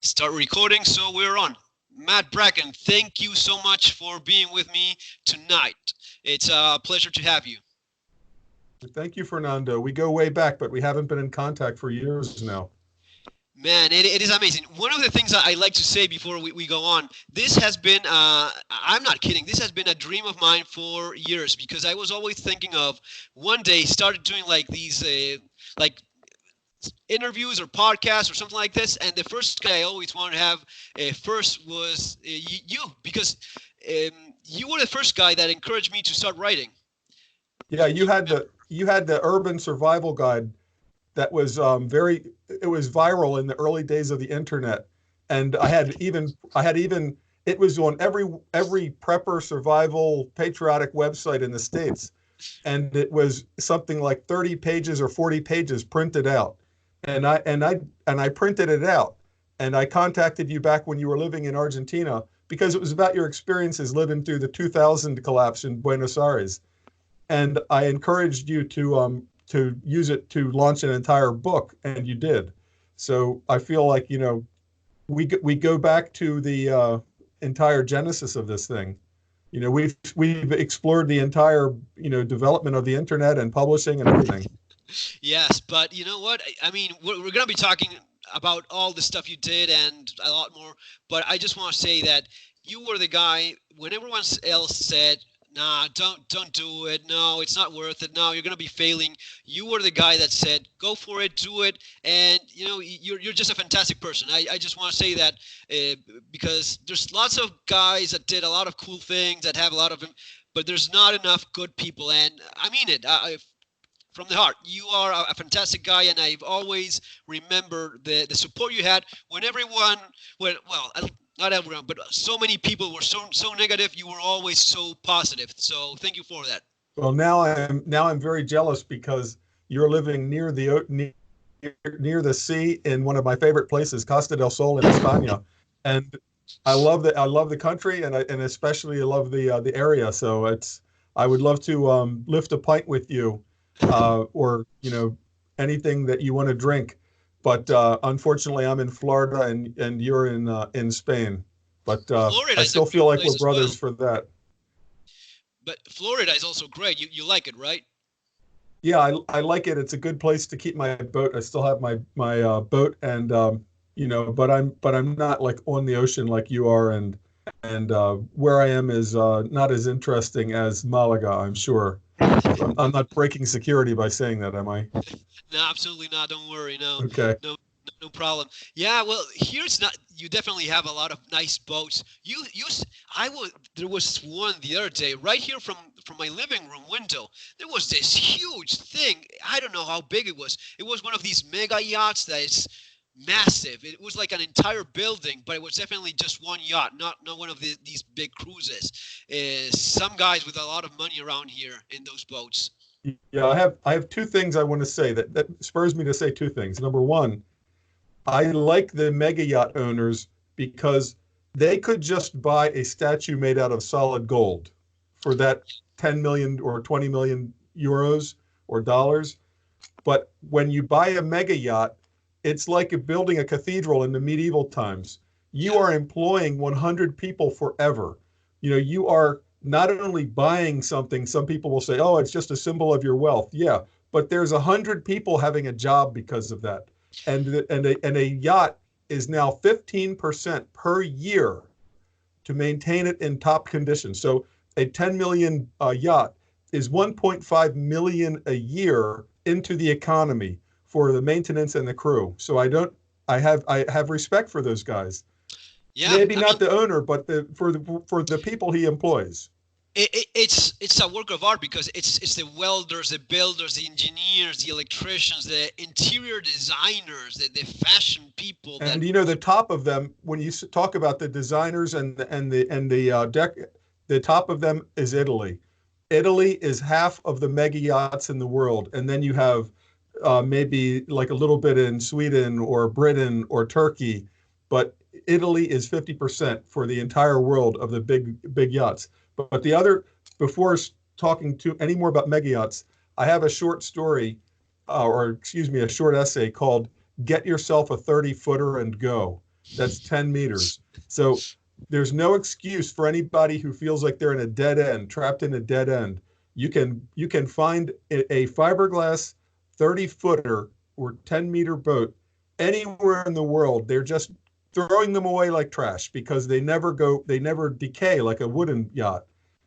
Start recording, so we're on. Matt Bracken, thank you so much for being with me tonight. It's a pleasure to have you. Thank you, Fernando. We go way back, but we haven't been in contact for years now. Man, it is amazing. One of the things I like to say before we go on, this has been, I'm not kidding, this has been a dream of mine for years because I was always thinking of one day started doing like these, like interviews or podcasts or something like this. And the first guy I always wanted to have first was you because you were the first guy that encouraged me to start writing. Yeah, you You had remember? the urban survival guide that was very it was viral in the early days of the internet, and I had even it was on every prepper survival patriotic website in the states, and it was something like 30 pages or 40 pages printed out, and I printed it out, and I contacted you back when you were living in Argentina because it was about your experiences living through the 2000 collapse in Buenos Aires, and I encouraged you to use it to launch an entire book, and you did. So I feel like we go back to the entire genesis of this thing. We've explored the entire development of the internet and publishing and everything. Yes, but you know what? I mean, we're going to be talking about all the stuff you did and a lot more. But I just want to say that you were the guy when everyone else said, "Nah, don't do it. No, it's not worth it. No, you're going to be failing." You were the guy that said, "Go for it, do it." And you're just a fantastic person. I just want to say that because there's lots of guys that did a lot of cool things that have a lot of them, but there's not enough good people. And I mean it. From the heart. You are a fantastic guy, and I've always remembered the support you had when everyone, well, not everyone, but so many people were so negative. You were always so positive. So thank you for that. Well, now I'm very jealous because you're living near the sea in one of my favorite places, Costa del Sol in España, and I love the country, and especially I love the area. So I would love to lift a pint with you, or anything that you want to drink. But unfortunately, I'm in Florida, and you're in Spain. But Florida I is a still good feel like place we're as well. brothers for that. But Florida is also great. You like it, right? Yeah, I like it. It's a good place to keep my boat. I still have my boat, and but I'm not like on the ocean like you are, and where I am is not as interesting as Malaga, I'm sure. I'm not breaking security by saying that, am I? No, absolutely not. Don't worry. No, Okay. no, no problem. Yeah, well, here's not. You definitely have a lot of nice boats. I was. There was one the other day right here from my living room window. There was this huge thing. I don't know how big it was. It was one of these mega yachts that is massive. It was like an entire building, but it was definitely just one yacht, not one of these big cruises. Some guys with a lot of money around here in those boats. Yeah, I have two things I want to say that spurs me to say two things. Number one, I like the mega yacht owners because they could just buy a statue made out of solid gold for that 10 million or 20 million euros or dollars. But when you buy a mega yacht, it's like building a cathedral in the medieval times. You Yeah. are employing 100 people forever. You are not only buying something, some people will say, oh, it's just a symbol of your wealth. Yeah, but there's 100 people having a job because of that. And a yacht is now 15% per year to maintain it in top condition. So a 10 million yacht is 1.5 million a year into the economy for the maintenance and the crew. So I have respect for those guys. Yeah, Maybe I mean, not the owner, but for the people he employs. it's a work of art because it's the welders, the builders, the engineers, the electricians, the interior designers, the fashion people that And the top of them, when you talk about the designers and the top of them is Italy. Italy is half of the mega yachts in the world, and then you have maybe like a little bit in Sweden or Britain or Turkey, but Italy is 50% for the entire world of the big yachts. But the other, before talking to any more about mega yachts, I have a short story, or excuse me, a short essay called "Get Yourself a 30 Footer and Go." That's 10 meters. So there's no excuse for anybody who feels like they're in a dead end, trapped in a dead end. You can find a fiberglass 30-footer or 10-meter boat anywhere in the world. They're just throwing them away like trash because they never decay like a wooden yacht.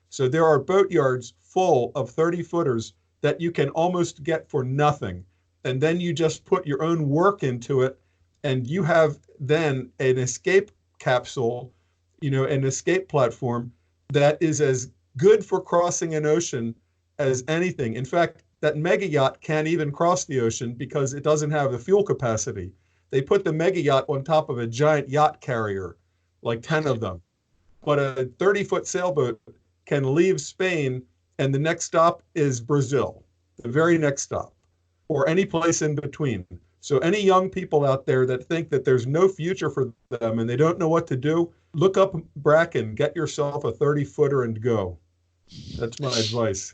So there are boat yards full of 30-footers that you can almost get for nothing. And then you just put your own work into it, and you have then an escape capsule, an escape platform that is as good for crossing an ocean as anything. In fact, that mega yacht can't even cross the ocean because it doesn't have the fuel capacity. They put the mega yacht on top of a giant yacht carrier, like 10 of them. But a 30-foot sailboat can leave Spain, and the next stop is Brazil, the very next stop, or any place in between. So any young people out there that think that there's no future for them and they don't know what to do, look up Bracken, get yourself a 30-footer and go. That's my advice.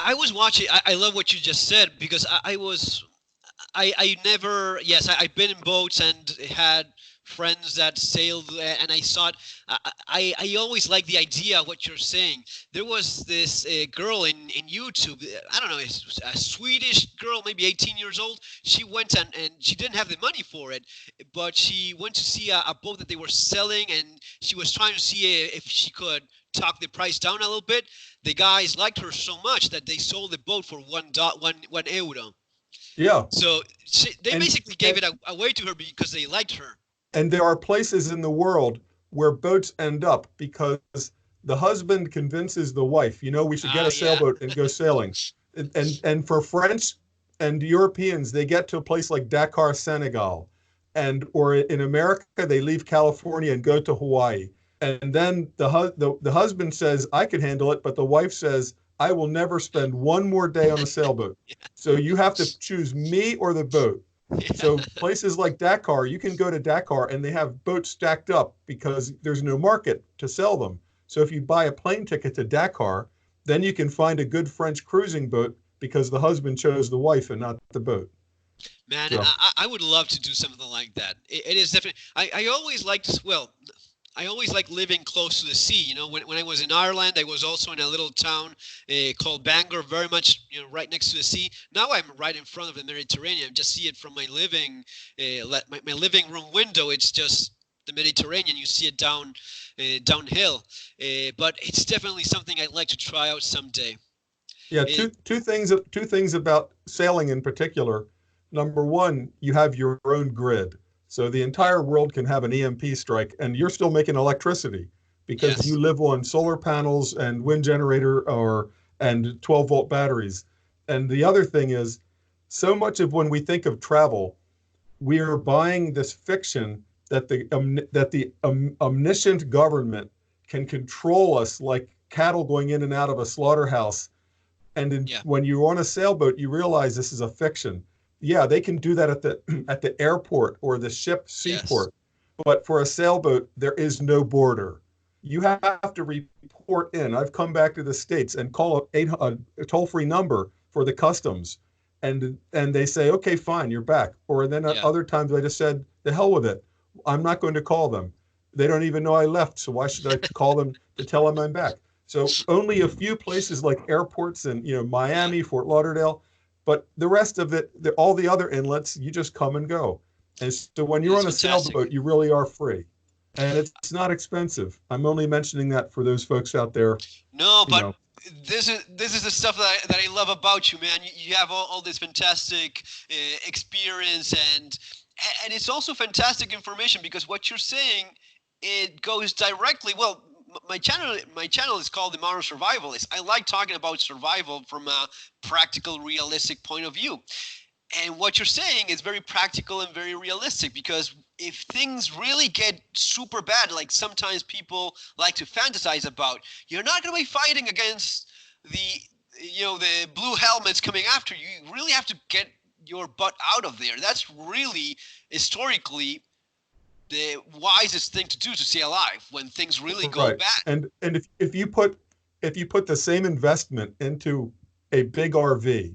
I was watching. I love what you just said because I never, yes, I've been in boats and had friends that sailed, and I thought, I always like the idea of what you're saying. There was this girl in YouTube, I don't know, a Swedish girl, maybe 18 years old. She went and she didn't have the money for it, but she went to see a boat that they were selling, and she was trying to see if she could talk the price down a little bit. The guys liked her so much that they sold the boat for one euro. Yeah. So they basically gave and, it away to her because they liked her. And there are places in the world where boats end up because the husband convinces the wife, we should get a sailboat and go sailing. And for French and Europeans, they get to a place like Dakar, Senegal. Or in America, they leave California and go to Hawaii. And then the husband says, I could handle it, but the wife says, I will never spend one more day on a sailboat. So you have to choose me or the boat. So places like Dakar, you can go to Dakar and they have boats stacked up because there's no market to sell them. So if you buy a plane ticket to Dakar, then you can find a good French cruising boat because the husband chose the wife and not the boat. Man, so. I would love to do something like that. It is definitely, I always liked, I always like living close to the sea. When I was in Ireland, I was also in a little town called Bangor, very much right next to the sea. Now I'm right in front of the Mediterranean. I just see it from my living room window. It's just the Mediterranean. You see it downhill. But it's definitely something I'd like to try out someday. Yeah, two things about sailing in particular. Number one, you have your own grid. So the entire world can have an EMP strike and you're still making electricity because you live on solar panels and wind generator and 12-volt batteries. And the other thing is, so much of when we think of travel, we are buying this fiction that the omniscient government can control us like cattle going in and out of a slaughterhouse. And when you're on a sailboat, you realize this is a fiction. Yeah, they can do that at the airport or the ship seaport. But for a sailboat, there is no border. You have to report in. I've come back to the States and call a toll-free number for the customs. And they say, okay, fine, you're back. Or then other times I just said, the hell with it. I'm not going to call them. They don't even know I left, so why should I call them to tell them I'm back? So only a few places like airports in Miami, Fort Lauderdale, but the rest of it, all the other inlets, you just come and go. And so when you're on a sailboat, you really are free. And it's not expensive. I'm only mentioning that for those folks out there. No, but this is the stuff that I love about you, man. You have all this fantastic experience, and it's also fantastic information because what you're saying, it goes directly, my channel is called The Modern Survivalist. I like talking about survival from a practical, realistic point of view. And what you're saying is very practical and very realistic because if things really get super bad, like sometimes people like to fantasize about, you're not going to be fighting against the blue helmets coming after you. You really have to get your butt out of there. That's really historically the wisest thing to do to stay alive when things really go bad. And if you put the same investment into a big RV,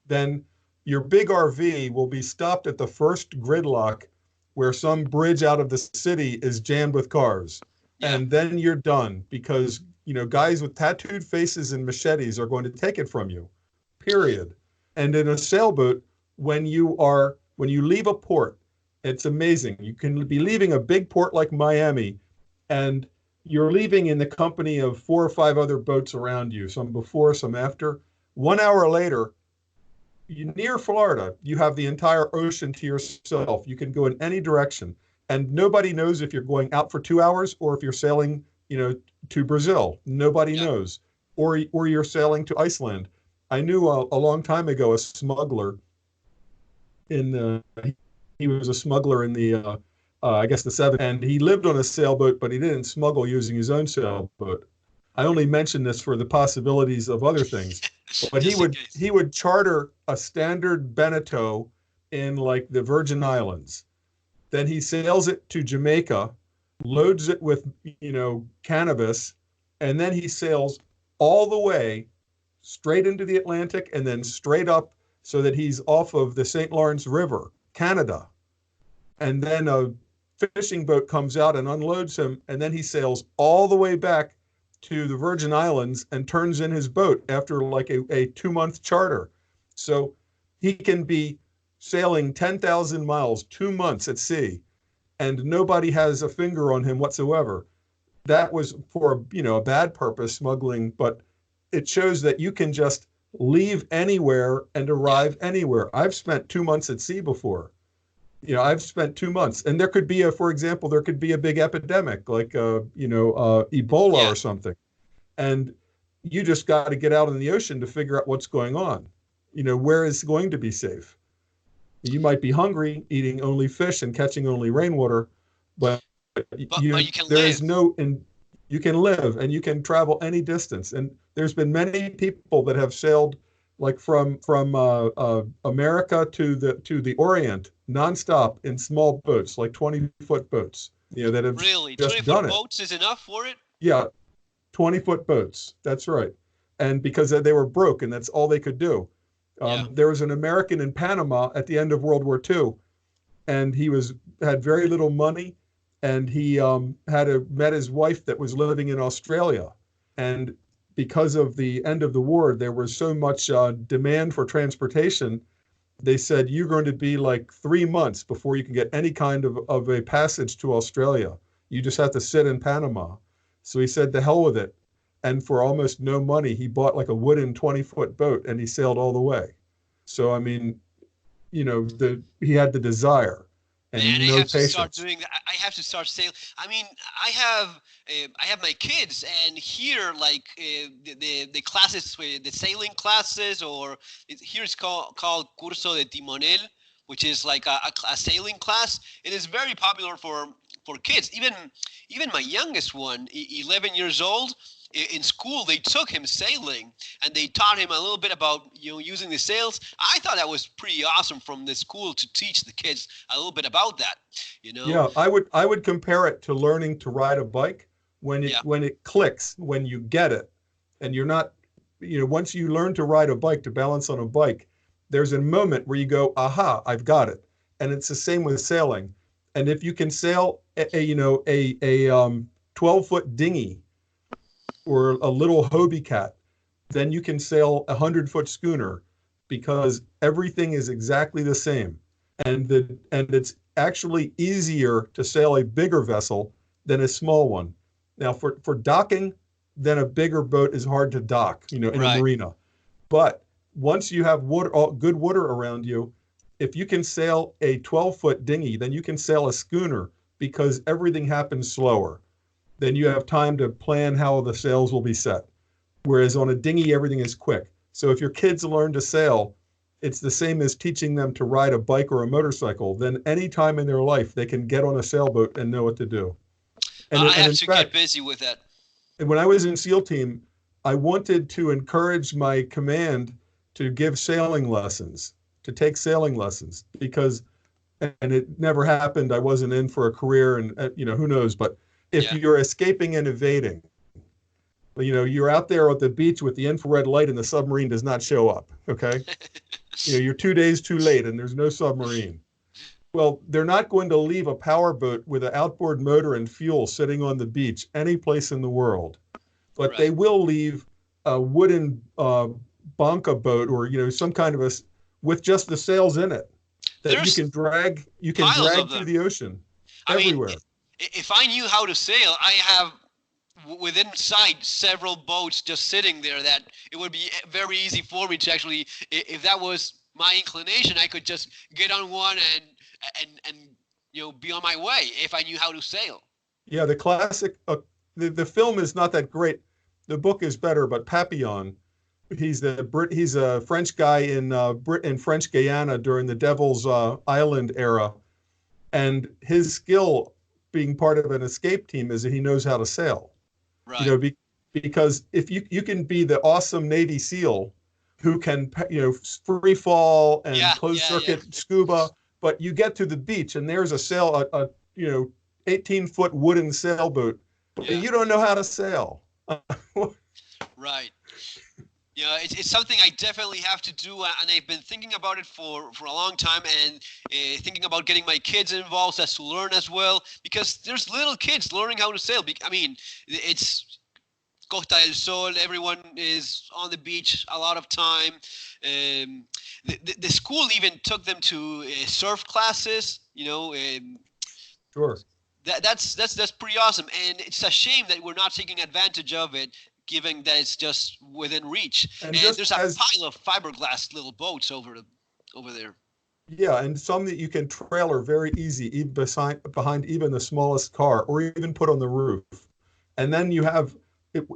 then your big RV will be stopped at the first gridlock where some bridge out of the city is jammed with cars. Yeah. And then you're done because, guys with tattooed faces and machetes are going to take it from you, period. And in a sailboat, when you leave a port, it's amazing. You can be leaving a big port like Miami, and you're leaving in the company of 4 or 5 other boats around you, some before, some after. 1 hour later, near Florida, you have the entire ocean to yourself. You can go in any direction, and nobody knows if you're going out for 2 hours or if you're sailing, to Brazil. Nobody knows, or you're sailing to Iceland. I knew a long time ago a smuggler. He was a smuggler in the I guess the 70s, and he lived on a sailboat, but he didn't smuggle using his own sailboat. I only mention this for the possibilities of other things. But he would charter a standard Beneteau in like the Virgin Islands. Then he sails it to Jamaica, loads it with, cannabis, and then he sails all the way straight into the Atlantic and then straight up so that he's off of the St. Lawrence River, Canada. And then a fishing boat comes out and unloads him, and then he sails all the way back to the Virgin Islands and turns in his boat after like a 2-month charter. So he can be sailing 10,000 miles, 2 months at sea, and nobody has a finger on him whatsoever. That was for, a bad purpose, smuggling, but it shows that you can just leave anywhere and arrive anywhere. I've spent 2 months at sea before. I've spent 2 months, and there could be for example, there could be a big epidemic like, Ebola or something. And you just got to get out in the ocean to figure out what's going on. Where is going to be safe? You might be hungry, eating only fish and catching only rainwater, but you can live. You can live and you can travel any distance. And there's been many people that have sailed like from America to the Orient nonstop in small boats, like 20-foot boats, that have really just 20-foot boats is enough for it. Yeah, 20-foot boats. That's right. And because they were broke and that's all they could do. There was an American in Panama at the end of World War II, and he had very little money, and he met his wife that was living in Australia. And because of the end of the war, there was so much demand for transportation. They said, you're going to be like 3 months before you can get any kind of a passage to Australia. You just have to sit in Panama. So he said, to hell with it. And for almost no money, he bought like a wooden 20-foot boat and he sailed all the way. So, I mean, he had the desire and Man, no I have patience. to start doing that. I have to start sailing. I mean, I have my kids, and here, like the classes, the sailing classes, or here it's called Curso de Timonel, which is like a sailing class. It is very popular for kids. Even my youngest one, 11 years old, in school they took him sailing and they taught him a little bit about using the sails. I thought that was pretty awesome from the school to teach the kids a little bit about that. Yeah, I would compare it to learning to ride a bike when it clicks, when you get it, and you're not, once you learn to ride a bike, to balance on a bike, there's a moment where you go, aha, I've got it. And it's the same with sailing. And if you can sail a 12-foot dinghy or a little Hobie Cat, then you can sail a 100-foot schooner, because everything is exactly the same. And it's actually easier to sail a bigger vessel than a small one. Now, for docking, then a bigger boat is hard to dock, in a marina. But once you have good water around you, if you can sail a 12-foot dinghy, then you can sail a schooner, because everything happens slower. Then you have time to plan how the sails will be set. Whereas on a dinghy, everything is quick. So if your kids learn to sail, it's the same as teaching them to ride a bike or a motorcycle. Then any time in their life, they can get on a sailboat and know what to do. And I have to get busy with that. And when I was in SEAL Team, I wanted to encourage my command to give sailing lessons, to take sailing lessons, because, and it never happened. I wasn't in for a career, and who knows, but if you're escaping and evading, you're out there at the beach with the infrared light and the submarine does not show up, okay? You're 2 days too late and there's no submarine. Well, they're not going to leave a powerboat with an outboard motor and fuel sitting on the beach any place in the world, but they Right. will leave a wooden banca boat, or some kind of a with just the sails in it that you There's can drag piles of through them. the ocean I mean, everywhere. if I knew how to sail, I have within sight several boats just sitting there that it would be very easy for me to actually, if that was my inclination, I could just get on one and be on my way if I knew how to sail. Yeah, the classic. The film is not that great. The book is better, but Papillon, he's a French guy in French Guiana during the Devil's Island era, and his skill being part of an escape team is that he knows how to sail. You Right. know, because if you can be the awesome Navy SEAL who can free fall and Yeah. closed Yeah. Yeah. circuit scuba, but you get to the beach and there's a sail a 18-foot wooden sailboat, but Yeah. you don't know how to sail. Right. Yeah, it's something I definitely have to do, and I've been thinking about it for a long time, and thinking about getting my kids involved as to learn as well, because there's little kids learning how to sail. I mean, it's Costa del Sol. Everyone is on the beach a lot of time. The school even took them to surf classes. Sure. That's pretty awesome, and it's a shame that we're not taking advantage of it, given that it's just within reach. And And just there's a as pile of fiberglass little boats over there. Yeah, and some that you can trailer very easy, even behind even the smallest car, or even put on the roof. And then you have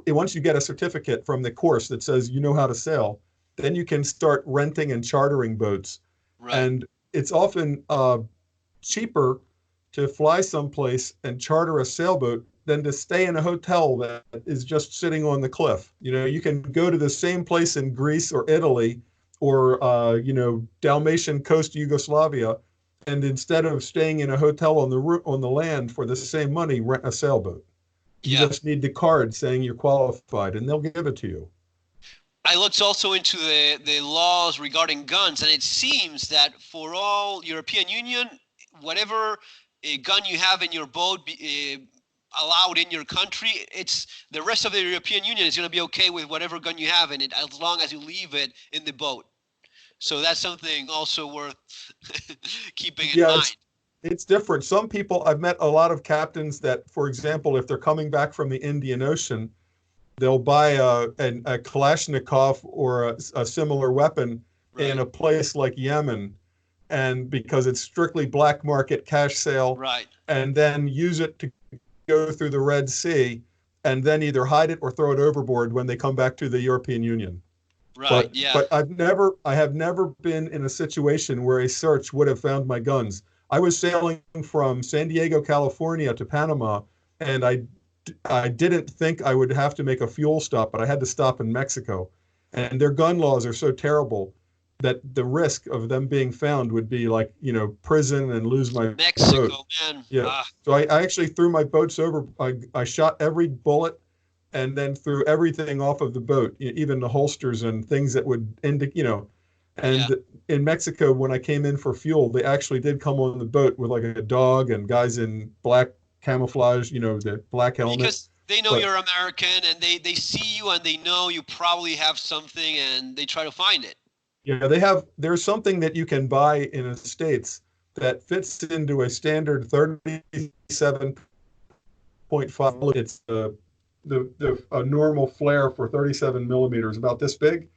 once you get a certificate from the course that says you know how to sail, then you can start renting and chartering boats. Right. And it's often cheaper to fly someplace and charter a sailboat than to stay in a hotel that is just sitting on the cliff. You can go to the same place in Greece or Italy or Dalmatian coast Yugoslavia, and instead of staying in a hotel on the land for the same money, rent a sailboat. You Yeah. just need the card saying you're qualified, and they'll give it to you. I looked also into the laws regarding guns, and it seems that for all European Union, whatever gun you have in your boat allowed in your country, it's the rest of the European Union is going to be okay with whatever gun you have in it as long as you leave it in the boat. So that's something also worth keeping in Yeah, mind. it's different. Some people I've met a lot of captains that, for example, if they're coming back from the Indian Ocean, they'll buy a Kalashnikov or a similar weapon in Right. a place like Yemen, and because it's strictly black market cash sale, Right. and then use it to go through the Red Sea, and then either hide it or throw it overboard when they come back to the European Union. Right. But Yeah. but I have never been in a situation where a search would have found my guns. I was sailing from San Diego, California to Panama, and I didn't think I would have to make a fuel stop, but I had to stop in Mexico. And their gun laws are so terrible that the risk of them being found would be like, prison and lose my boat. Mexico, man. Yeah. So I actually threw my boats over. I shot every bullet and then threw everything off of the boat, even the holsters and things that would indicate. Yeah. And in Mexico, when I came in for fuel, they actually did come on the boat with like a dog and guys in black camouflage, the black helmet. Because they know But you're American, and they see you and they know you probably have something, and they try to find it. yeah, there's something that you can buy in the States that fits into a standard 37.5. It's a normal flare for 37 millimeters, about this big,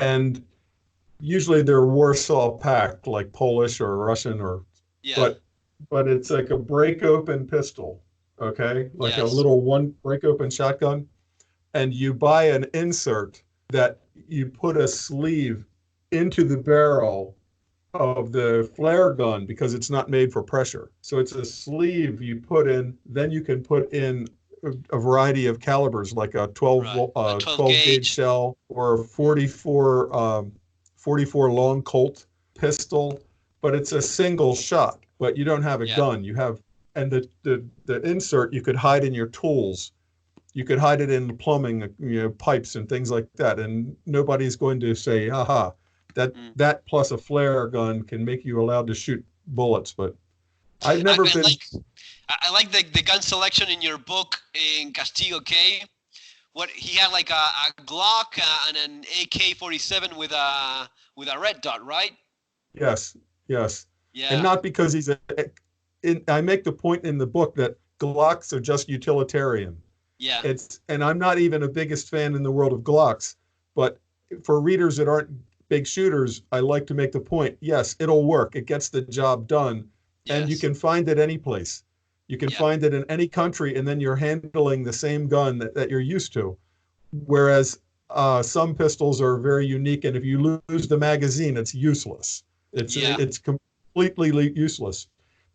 and usually they're Warsaw packed, like Polish or Russian, or Yeah. but but it's like a break open pistol, okay, like a Yes. little one break open shotgun, and you buy an insert that you put a sleeve into the barrel of the flare gun because it's not made for pressure. So it's a sleeve you put in, then you can put in a variety of calibers like a 12 Right. A 12 12 gauge gauge. shell or a 44 long Colt pistol, but it's a single shot, but you don't have a Yeah. gun. You have, and the insert you could hide in your tools. You could hide it in the plumbing, pipes and things like that, and nobody's going to say, "Aha, that Mm. that plus a flare gun can make you allowed to shoot bullets." But I've never I been. I like the gun selection in your book in Castillo K. What he had like a Glock and an AK-47 with a red dot, right? Yes, yes, and Yeah, not because he's a. I make the point in the book that Glocks are just utilitarian. yeah, And I'm not even a biggest fan in the world of Glocks, but for readers that aren't big shooters, I like to make the point. Yes, it'll work. It gets the job done, and you yes, can find it any place. You can yeah, find it in any country, and then you're handling the same gun that you're used to. Whereas some pistols are very unique, and if you lose the magazine, it's useless. yeah, It's completely useless.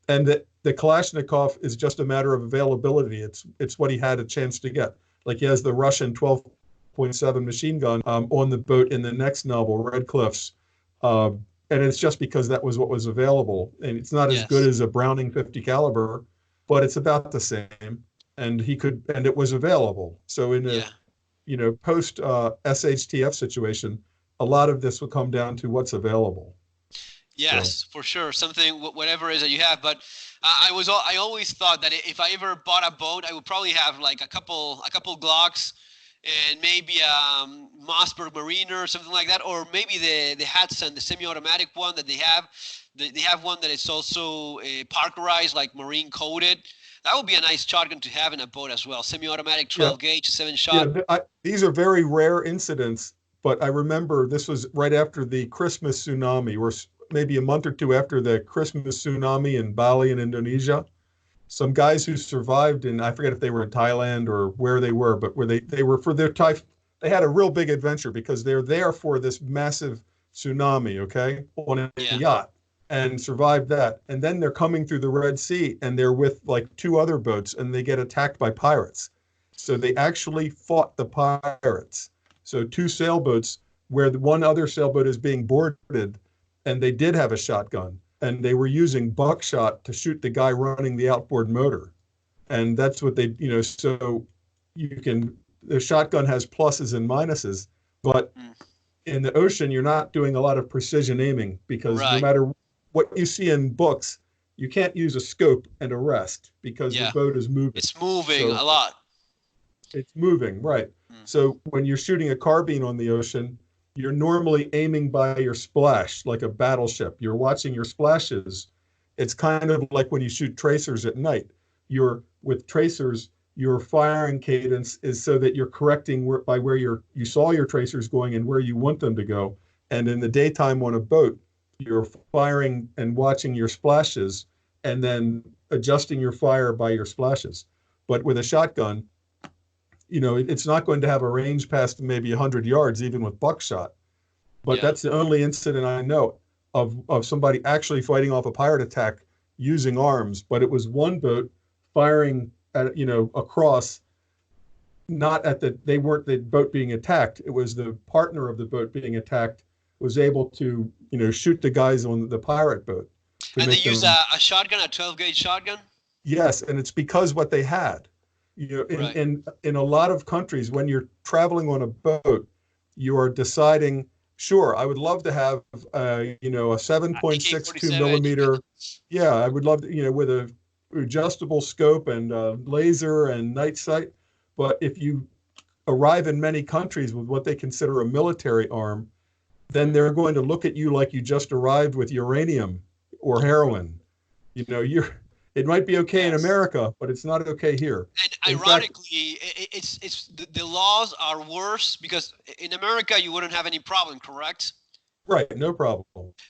And the Kalashnikov is just a matter of availability. It's what he had a chance to get. Like he has the Russian 12.7 machine gun on the boat in the next novel, Red Cliffs, and it's just because that was what was available. And it's not as good yes, as a Browning 50 caliber, but it's about the same. And it was available. So in a yeah. post SHTF situation, a lot of this will come down to what's available. So Yes, for sure. Something, whatever it is that you have. But I always thought that if I ever bought a boat, I would probably have like a couple Glocks, and maybe Mossberg Mariner or something like that, or maybe the Hudson, the semi-automatic one that they have. They have one that is also parkerized, like marine coated. That would be a nice shotgun to have in a boat as well. Semi-automatic, yeah, 12 gauge, 7 shot. yeah, these are very rare incidents, but I remember this was right after the Christmas tsunami, or maybe a month or two after the Christmas tsunami in Bali in Indonesia. Some guys who survived, and I forget if they were in Thailand or where they were, but where they were for their Thai, they had a real big adventure because they're there for this massive tsunami, okay, on a Yeah. yacht, and survived that. And then they're coming through the Red Sea, and they're with like two other boats, and they get attacked by pirates. So they actually fought the pirates. So two sailboats where the one other sailboat is being boarded, and they did have a shotgun, and they were using buckshot to shoot the guy running the outboard motor. And that's what they, so you can, the shotgun has pluses and minuses, but Mm. in the ocean, you're not doing a lot of precision aiming because no Right. matter what you see in books, you can't use a scope and a rest because the Yeah. boat is moving. It's moving So a lot. it's moving, right. Mm. So when you're shooting a carbine on the ocean, you're normally aiming by your splash, like a battleship. You're watching your splashes. It's kind of like when you shoot tracers at night. You're with tracers, your firing cadence is so that you're correcting by where you saw your tracers going and where you want them to go. And in the daytime on a boat, you're firing and watching your splashes and then adjusting your fire by your splashes. But with a shotgun, it's not going to have a range past maybe 100 yards, even with buckshot. But Yeah. that's the only incident I know of somebody actually fighting off a pirate attack using arms. But it was one boat firing at, across, not at they weren't the boat being attacked. It was the partner of the boat being attacked was able to, shoot the guys on the pirate boat to And they make use them. a shotgun, a 12 gauge shotgun. Yes, and it's because what they had. In, Right. in a lot of countries, when you're traveling on a boat, you are deciding, sure, I would love to have, a 7.62 AK-47. millimeter. Yeah, I would love to, with a adjustable scope and laser and night sight. But if you arrive in many countries with what they consider a military arm, then they're going to look at you like you just arrived with uranium or heroin. You're it might be okay in Yes. America, but it's not okay here. And In fact, ironically, it's the laws are worse because in America you wouldn't have any problem, correct? right, no problem.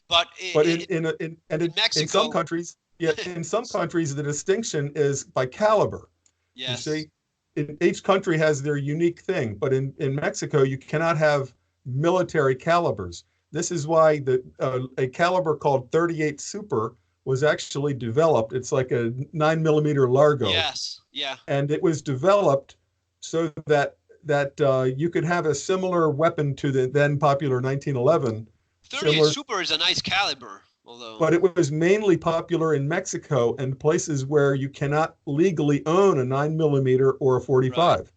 But But in in some Mexico, countries, yeah, in some countries, the distinction is by caliber. You yes, see, each country has their unique thing, but in Mexico, you cannot have military calibers. This is why a caliber called 38 Super was actually developed. It's like a 9 millimeter Largo, yes, yeah. and it was developed so that you could have a similar weapon to the then popular 1911, 38 similar, Super is a nice caliber, although. but it was mainly popular in Mexico and places where you cannot legally own a 9 millimeter or a Right. 45.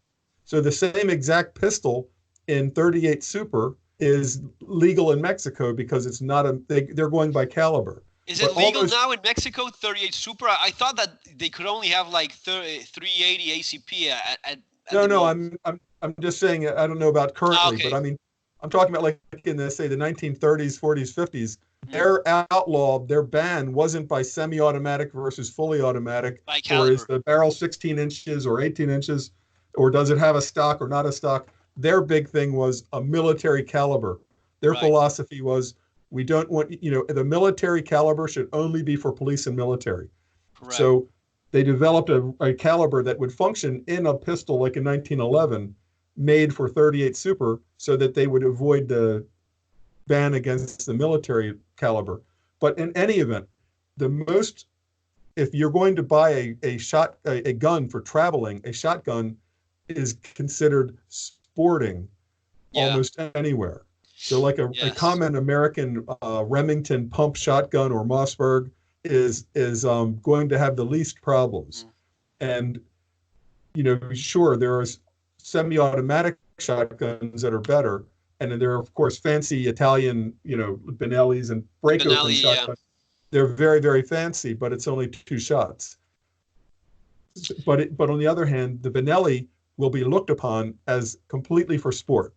So the same exact pistol in 38 Super is legal in Mexico because it's not they're going by caliber. Is But it legal almost now in Mexico, 38 Super? I thought that they could only have like 380 ACP at no, the no. most. I'm just saying. I don't know about Ah, currently, but okay. I mean, I'm talking about like in the say the 1930s, 40s, 50s. Mhm. Their outlaw, their ban wasn't by semi-automatic versus fully automatic, By or is caliber. the barrel 16 inches or 18 inches, or does it have a stock or not a stock? Their big thing was a military caliber. Their Right. philosophy was we don't want, the military caliber should only be for police and military. Correct. So they developed a caliber that would function in a pistol like in 1911, made for 38 Super, so that they would avoid the ban against the military caliber. But in any event, the most if you're going to buy a gun for traveling, a shotgun is considered sporting Yeah. almost anywhere. So, like a Yes. common American Remington pump shotgun or Mossberg is going to have the least problems. Mm. And sure, there are semi-automatic shotguns that are better, and then there are of course fancy Italian, Benellis and The break open Benelli, yeah. shotguns. They're very, very fancy, but it's only two shots. But on the other hand, the Benelli will be looked upon as completely for sport.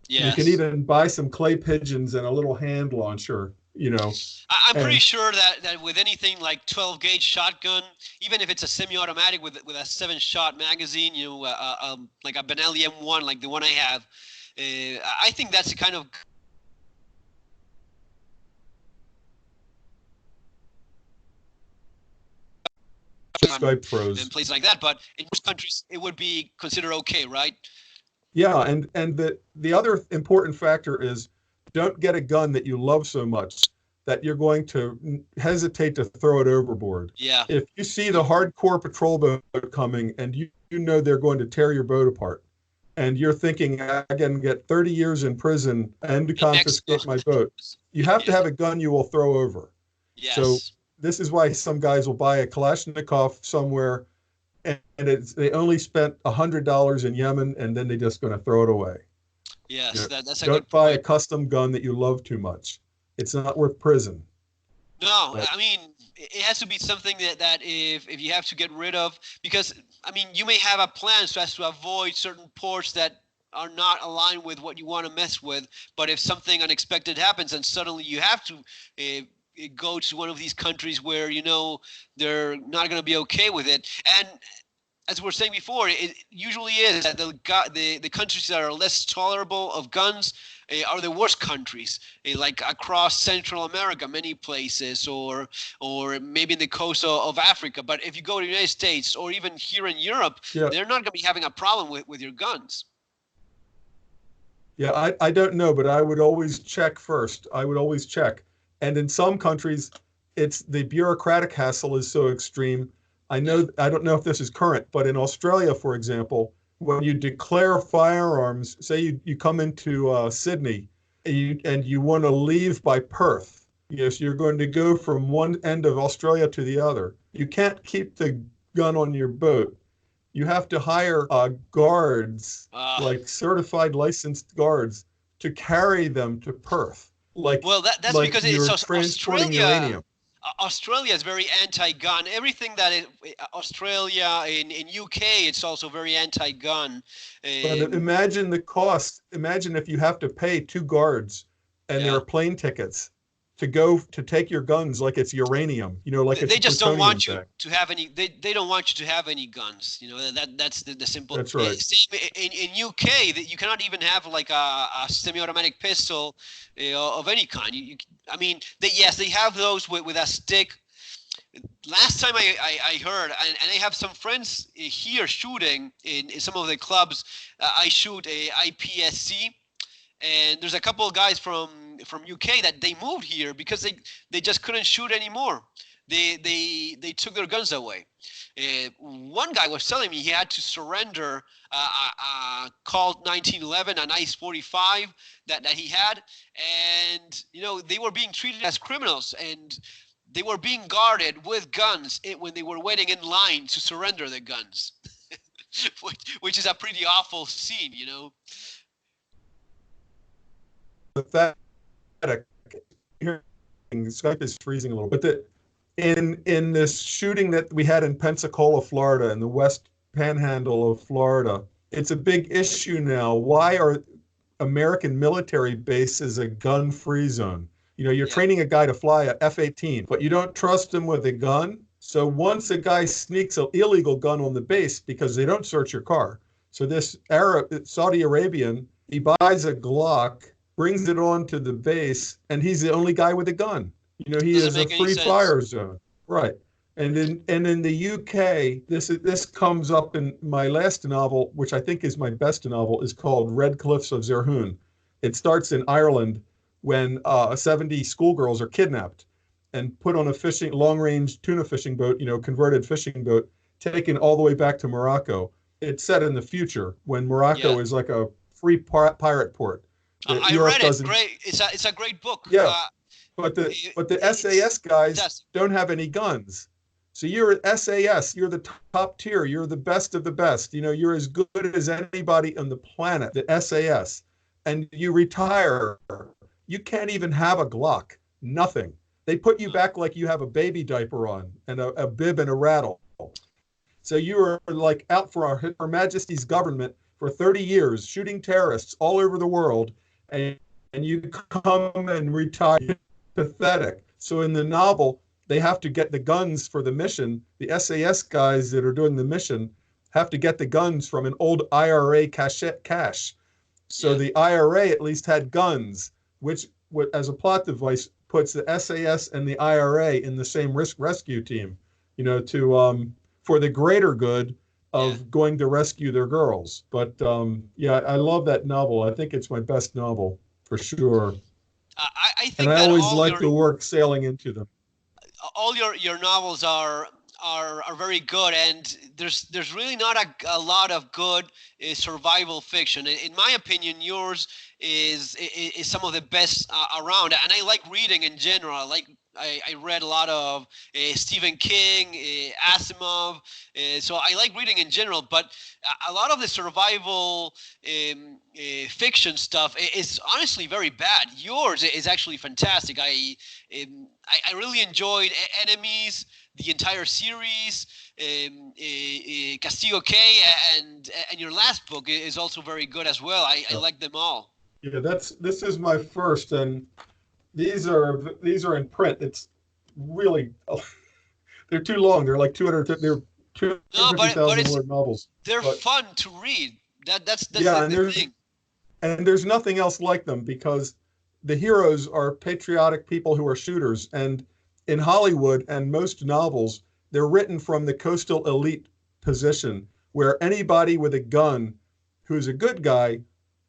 You can Yes. even buy some clay pigeons and a little hand launcher, I'm pretty and sure that with anything like 12 gauge shotgun, even if it's a semi-automatic with a 7-shot magazine, like a Benelli M1, like the one I have, I think that's the kind of just Skype in froze. places like that. But in most countries, it would be considered okay, right? Yeah, and the other important factor is don't get a gun that you love so much that you're going to hesitate to throw it overboard. Yeah. If you see the hardcore patrol boat coming and you know they're going to tear your boat apart, and you're thinking I can get 30 years in prison and to In Mexico. confiscate my boat, you have to Yeah. have a gun you will throw over. So Yes. this is why some guys will buy a Kalashnikov somewhere and they only spent $100 in Yemen and then they're just going to throw it away. You Yes. know, That's a good don't buy a point. custom gun that you love too much. It's not worth prison. No, But I mean it has to be something that if you have to get rid of, because I mean you may have a plan so as to avoid certain ports that are not aligned with what you want to mess with. But if something unexpected happens and suddenly you have to go to one of these countries where they're not going to be okay with it, and as we were saying before, it usually is that the countries that are less tolerable of guns are the worst countries, like across Central America, many places, or maybe in the coast of Africa. But if you go to the United States or even here in Europe, yeah, they're not going to be having a problem with your guns. yeah, I don't know, but I would always check first. I would always check. And in some countries, it's the bureaucratic hassle is so extreme. Yeah. I don't know if this is current, but in Australia, for example, when you declare firearms, say you come into Sydney and you want to leave by Perth, yes, you're going to go from one end of Australia to the other. You can't keep the gun on your boat. You have to hire guards, Uh, like certified licensed guards, to carry them to Perth, well, that's like because it's you're transporting Australia. uranium. Australia is very anti-gun. Everything that Australia in UK, it's also very anti-gun. But Um, imagine the cost. Imagine if you have to pay two guards and there yeah, are plane tickets to go to take your guns like it's uranium, like it's they a just don't plutonium want you thing. to have any. They don't want you to have any guns. That's the simple. That's right. Same in UK that you cannot even have like a semi-automatic pistol of any kind. I mean, yes, they have those with a stick. Last time I heard, and I have some friends here shooting in some of the clubs. I shoot a IPSC, and there's a couple of guys from UK that they moved here because they just couldn't shoot anymore. They took their guns away. One guy was telling me he had to surrender a Colt 1911, a nice 45 that he had, and they were being treated as criminals, and they were being guarded with guns when they were waiting in line to surrender the guns, which is a pretty awful scene. Pathetic. Hearing Skype is freezing a little. But in this shooting that we had in Pensacola, Florida, in the West Panhandle of Florida, it's a big issue now. Why are American military bases a gun-free zone? You're training a guy to fly a F-18, but you don't trust him with a gun. So once a guy sneaks an illegal gun on the base, because they don't search your car. So this Saudi Arabian, he buys a Glock, brings it onto the base, and he's the only guy with a gun. He is a free fire zone. Right. And in the UK, this comes up in my last novel, which I think is my best novel, is called Red Cliffs of Zerhoon. It starts in Ireland when 70 schoolgirls are kidnapped and put on a long-range tuna fishing boat, converted fishing boat, taken all the way back to Morocco. It's set in the future when Morocco is like a free pirate port. I read it. Great. It's a great book. Yeah. But the SAS guys don't have any guns. So you're SAS, you're the top tier, you're the best of the best. You're as good as anybody on the planet, the SAS. And you retire, you can't even have a Glock, nothing. They put you back like you have a baby diaper on and a bib and a rattle. So you were like out for Her Majesty's government for 30 years, shooting terrorists all over the world, and you come and retire. Pathetic. So in the novel, they have to get the guns for the mission. The SAS guys that are doing the mission have to get the guns from an old IRA cache. So the IRA at least had guns, which as a plot device puts the SAS and the IRA in the same rescue team, for the greater good of going to rescue their girls. But I love that novel. I think it's my best novel for sure. I think and I always like the work sailing into them. All your novels are very good, and there's really not a lot of good survival fiction. In my opinion, yours is some of the best around, and I like reading in general. I read a lot of Stephen King, Asimov, so I like reading in general. But a lot of the survival fiction stuff is honestly very bad. Yours is actually fantastic. I really enjoyed Enemies, the entire series, Castigo K, and your last book is also very good as well. I like them all. Yeah, this is my first, and these are in print. It's really they're too long. They're like 250,000 word novels. They're fun to read. That's the thing. And there's nothing else like them because the heroes are patriotic people who are shooters. And in Hollywood and most novels, they're written from the coastal elite position where anybody with a gun who's a good guy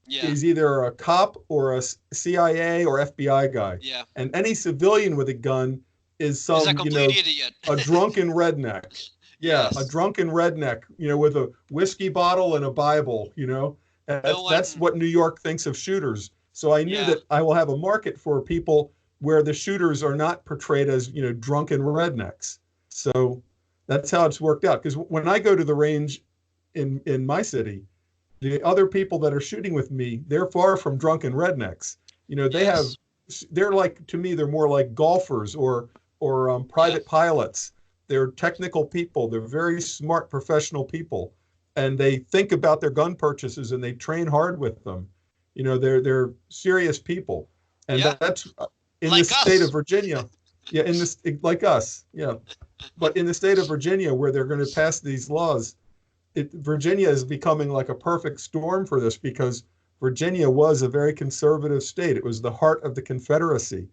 is either a cop or a CIA or FBI guy. Yeah. And any civilian with a gun is some, a complete idiot. a drunken redneck. Yeah, yes. A drunken redneck, with a whiskey bottle and a Bible, That's what New York thinks of shooters. So I knew that I will have a market for people where the shooters are not portrayed as, drunken rednecks. So that's how it's worked out. Because when I go to the range in my city, the other people that are shooting with me, they're far from drunken rednecks. They're like, to me, they're more like golfers or private pilots. They're technical people. They're very smart professional people. And they think about their gun purchases and they train hard with them. They're serious people. And that's in the state of Virginia. Yeah, like us. Yeah. But in the state of Virginia, where they're going to pass these laws, Virginia is becoming like a perfect storm for this because Virginia was a very conservative state. It was the heart of the Confederacy.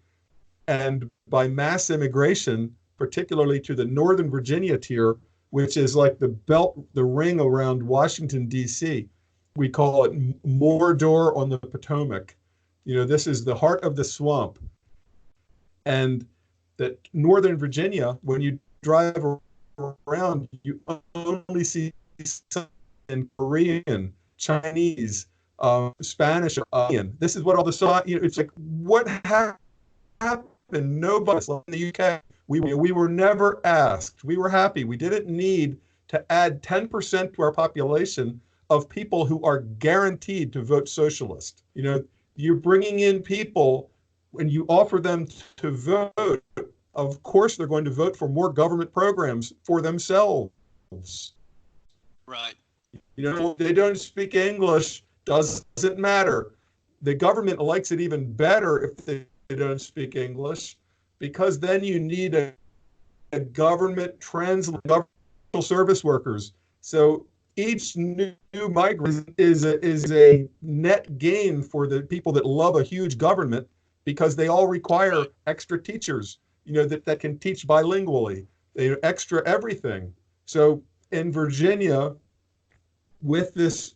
And by mass immigration, particularly to the Northern Virginia tier, which is like the ring around Washington, D.C., we call it Mordor on the Potomac. This is the heart of the swamp. And that Northern Virginia, when you drive around, you only see in Korean, Chinese, Spanish, Indian. This is what all the it's like, what happened? Nobody in the UK. We were never asked. We were happy. We didn't need to add 10% to our population of people who are guaranteed to vote socialist. You're bringing in people when you offer them to vote, of course they're going to vote for more government programs for themselves. Right. They don't speak English, doesn't matter. The government likes it even better if they don't speak English, because then you need a government translator, government service workers. So each new migrant is a net gain for the people that love a huge government, because they all require extra teachers, that can teach bilingually, extra everything. So in Virginia, with this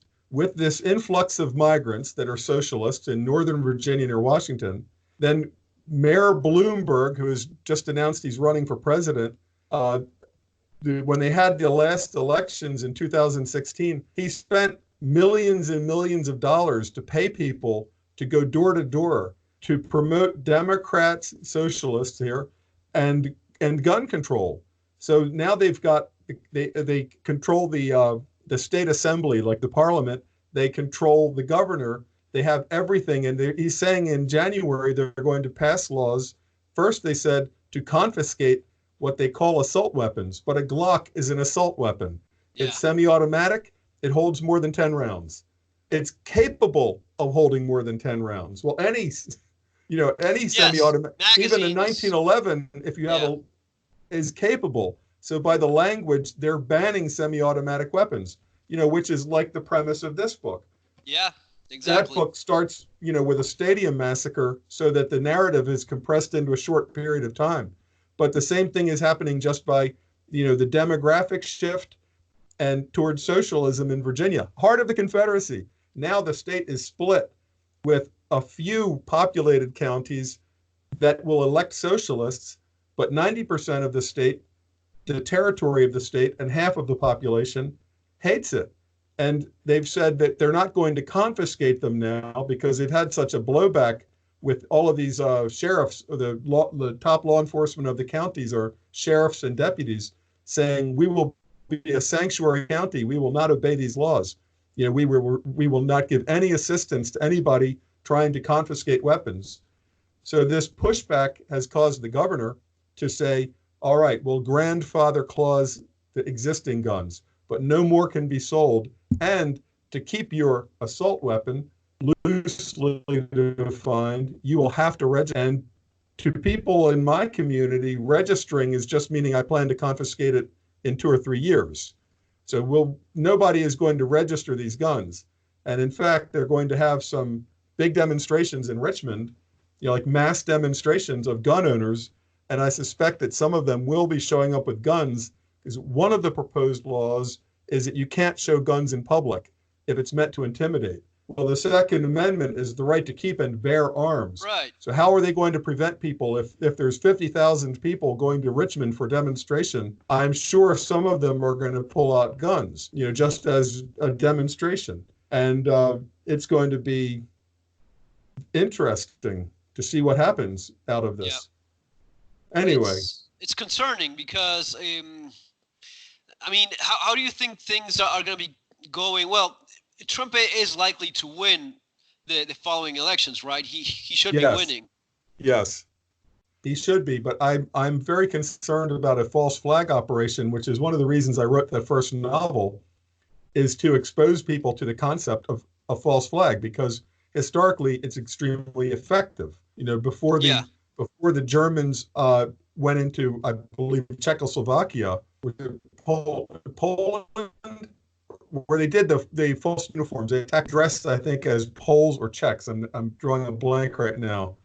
influx of migrants that are socialists in Northern Virginia near Washington, then Mayor Bloomberg, who has just announced he's running for president, when they had the last elections in 2016, he spent millions and millions of dollars to pay people to go door to door to promote Democrats, socialists here, and gun control. So now they've got they control the state assembly, like the parliament. They control the governor. They have everything. And he's saying in January they're going to pass laws. First, they said to confiscate what they call assault weapons, but a Glock is an assault weapon. Yeah. It's semi-automatic. It holds more than 10 rounds. It's capable of holding more than 10 rounds. Well, any semi-automatic, even a 1911, if you have is capable. So by the language, they're banning semi-automatic weapons, which is like the premise of this book. Yeah, exactly. That book starts, with a stadium massacre, so that the narrative is compressed into a short period of time. But the same thing is happening just by, the demographic shift and towards socialism in Virginia, heart of the Confederacy. Now the state is split with a few populated counties that will elect socialists, but 90% of the state, the territory of the state, and half of the population hates it. And they've said that they're not going to confiscate them now because they've had such a blowback with all of these sheriffs. The top law enforcement of the counties are sheriffs and deputies, saying we will be a sanctuary county. We will not obey these laws. We will not give any assistance to anybody trying to confiscate weapons. So this pushback has caused the governor to say, all right, we'll grandfather clause the existing guns, but no more can be sold. And to keep your assault weapon loosely defined, you will have to register. And to people in my community, registering is just meaning I plan to confiscate it in 2 or 3 years. So nobody is going to register these guns. And in fact, they're going to have some big demonstrations in Richmond, like mass demonstrations of gun owners. And I suspect that some of them will be showing up with guns, because one of the proposed laws is that you can't show guns in public if it's meant to intimidate. Well, the Second Amendment is the right to keep and bear arms. Right. So how are they going to prevent people if there's 50,000 people going to Richmond for demonstration? I'm sure some of them are going to pull out guns, just as a demonstration. And it's going to be interesting to see what happens out of this. Yeah. Anyway. It's concerning because, how do you think things are going to be going? Well, Trump is likely to win the following elections, right? He should be winning. Yes, he should be. But I'm very concerned about a false flag operation, which is one of the reasons I wrote that first novel, is to expose people to the concept of a false flag, because historically it's extremely effective. Before the Germans went into, I believe, Czechoslovakia, with Poland, where they did the false uniforms. They attacked dressed, I think, as Poles or Czechs. I'm drawing a blank right now.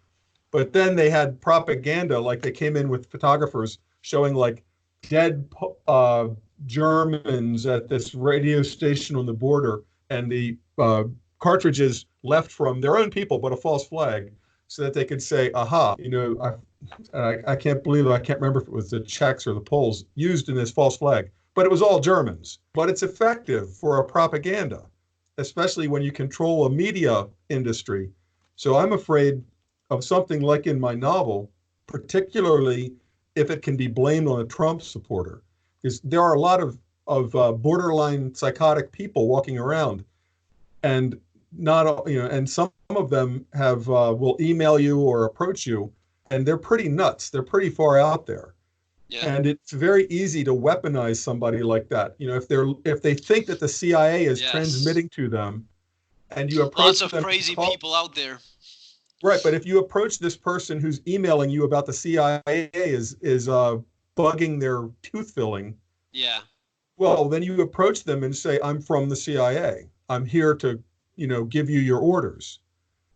But then they had propaganda, like they came in with photographers showing like dead Germans at this radio station on the border, and the cartridges left from their own people, but a false flag, so that they could say, aha, I can't believe I can't remember if it was the Czechs or the Poles used in this false flag. But it was all Germans. But it's effective for a propaganda, especially when you control a media industry. So I'm afraid of something like in my novel, particularly if it can be blamed on a Trump supporter, because there are a lot of borderline psychotic people walking around, and not all, and some of them have will email you or approach you, and they're pretty nuts. They're pretty far out there. Yeah. And it's very easy to weaponize somebody like that. If they think that the CIA is Yes. transmitting to them, and you approach Lots of them, crazy people out there. right? But if you approach this person who's emailing you about the CIA is bugging their tooth filling, Yeah. well, then you approach them and say, "I'm from the CIA. I'm here to, give you your orders."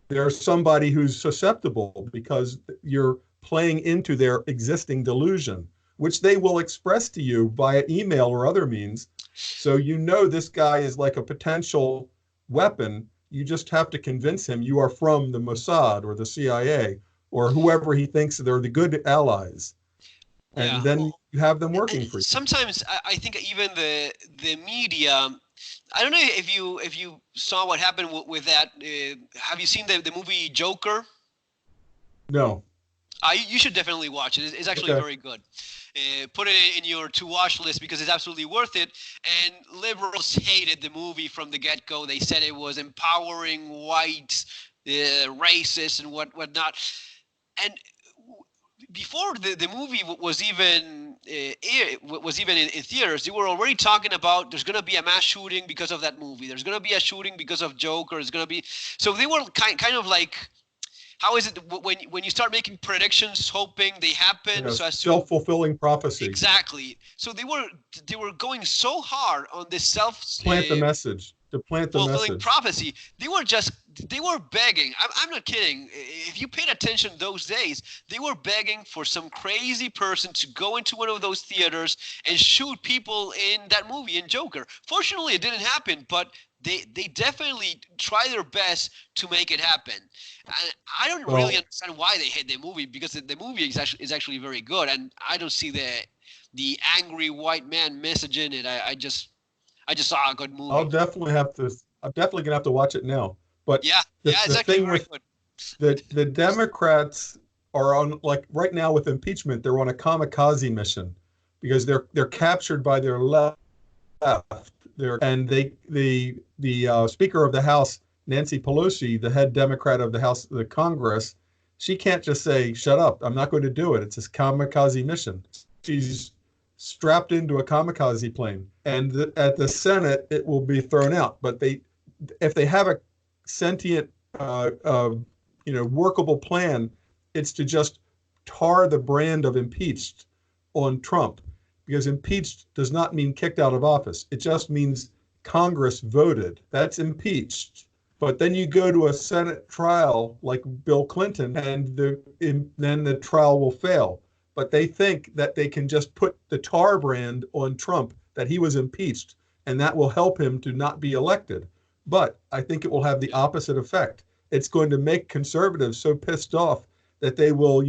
There's somebody who's susceptible because you're playing into their existing delusion, which they will express to you via email or other means. So this guy is like a potential weapon. You just have to convince him you are from the Mossad or the CIA or whoever he thinks they're the good allies. And then you have them working for you. Sometimes I think even the media. I don't know if you saw what happened with that. Have you seen the movie Joker? No. You should definitely watch it. It's actually very good. Put it in your to-watch list because it's absolutely worth it. And liberals hated the movie from the get-go. They said it was empowering white racists and whatnot. And before the movie was even in theaters, they were already talking about there's going to be a mass shooting because of that movie. There's going to be a shooting because of Joker. There's going to be, so they were kind of like, how is it when you start making predictions, hoping they happen? So as self-fulfilling prophecy. Exactly. So they were going so hard on this plant the message. To plant the fulfilling message. prophecy. They were begging. I'm not kidding. If you paid attention those days, they were begging for some crazy person to go into one of those theaters and shoot people in that movie, in Joker. Fortunately, it didn't happen, but they definitely try their best to make it happen. And I don't really understand why they hate the movie, because the movie is actually very good, and I don't see the angry white man message in it. I just saw a good movie. I'm definitely gonna have to watch it now. But it's actually very good. The Democrats are on, like, right now with impeachment, they're on a kamikaze mission because they're captured by their left. The Speaker of the House, Nancy Pelosi, the head Democrat of the Congress, she can't just say, "Shut up, I'm not going to do it." It's a kamikaze mission. She's strapped into a kamikaze plane, and at the Senate it will be thrown out. But if they have a sentient, workable plan, it's to just tar the brand of impeached on Trump, because impeached does not mean kicked out of office. It just means Congress voted. That's impeached. But then you go to a Senate trial like Bill Clinton, and then the trial will fail. But they think that they can just put the tar brand on Trump, that he was impeached, and that will help him to not be elected. But I think it will have the opposite effect. It's going to make conservatives so pissed off that they will,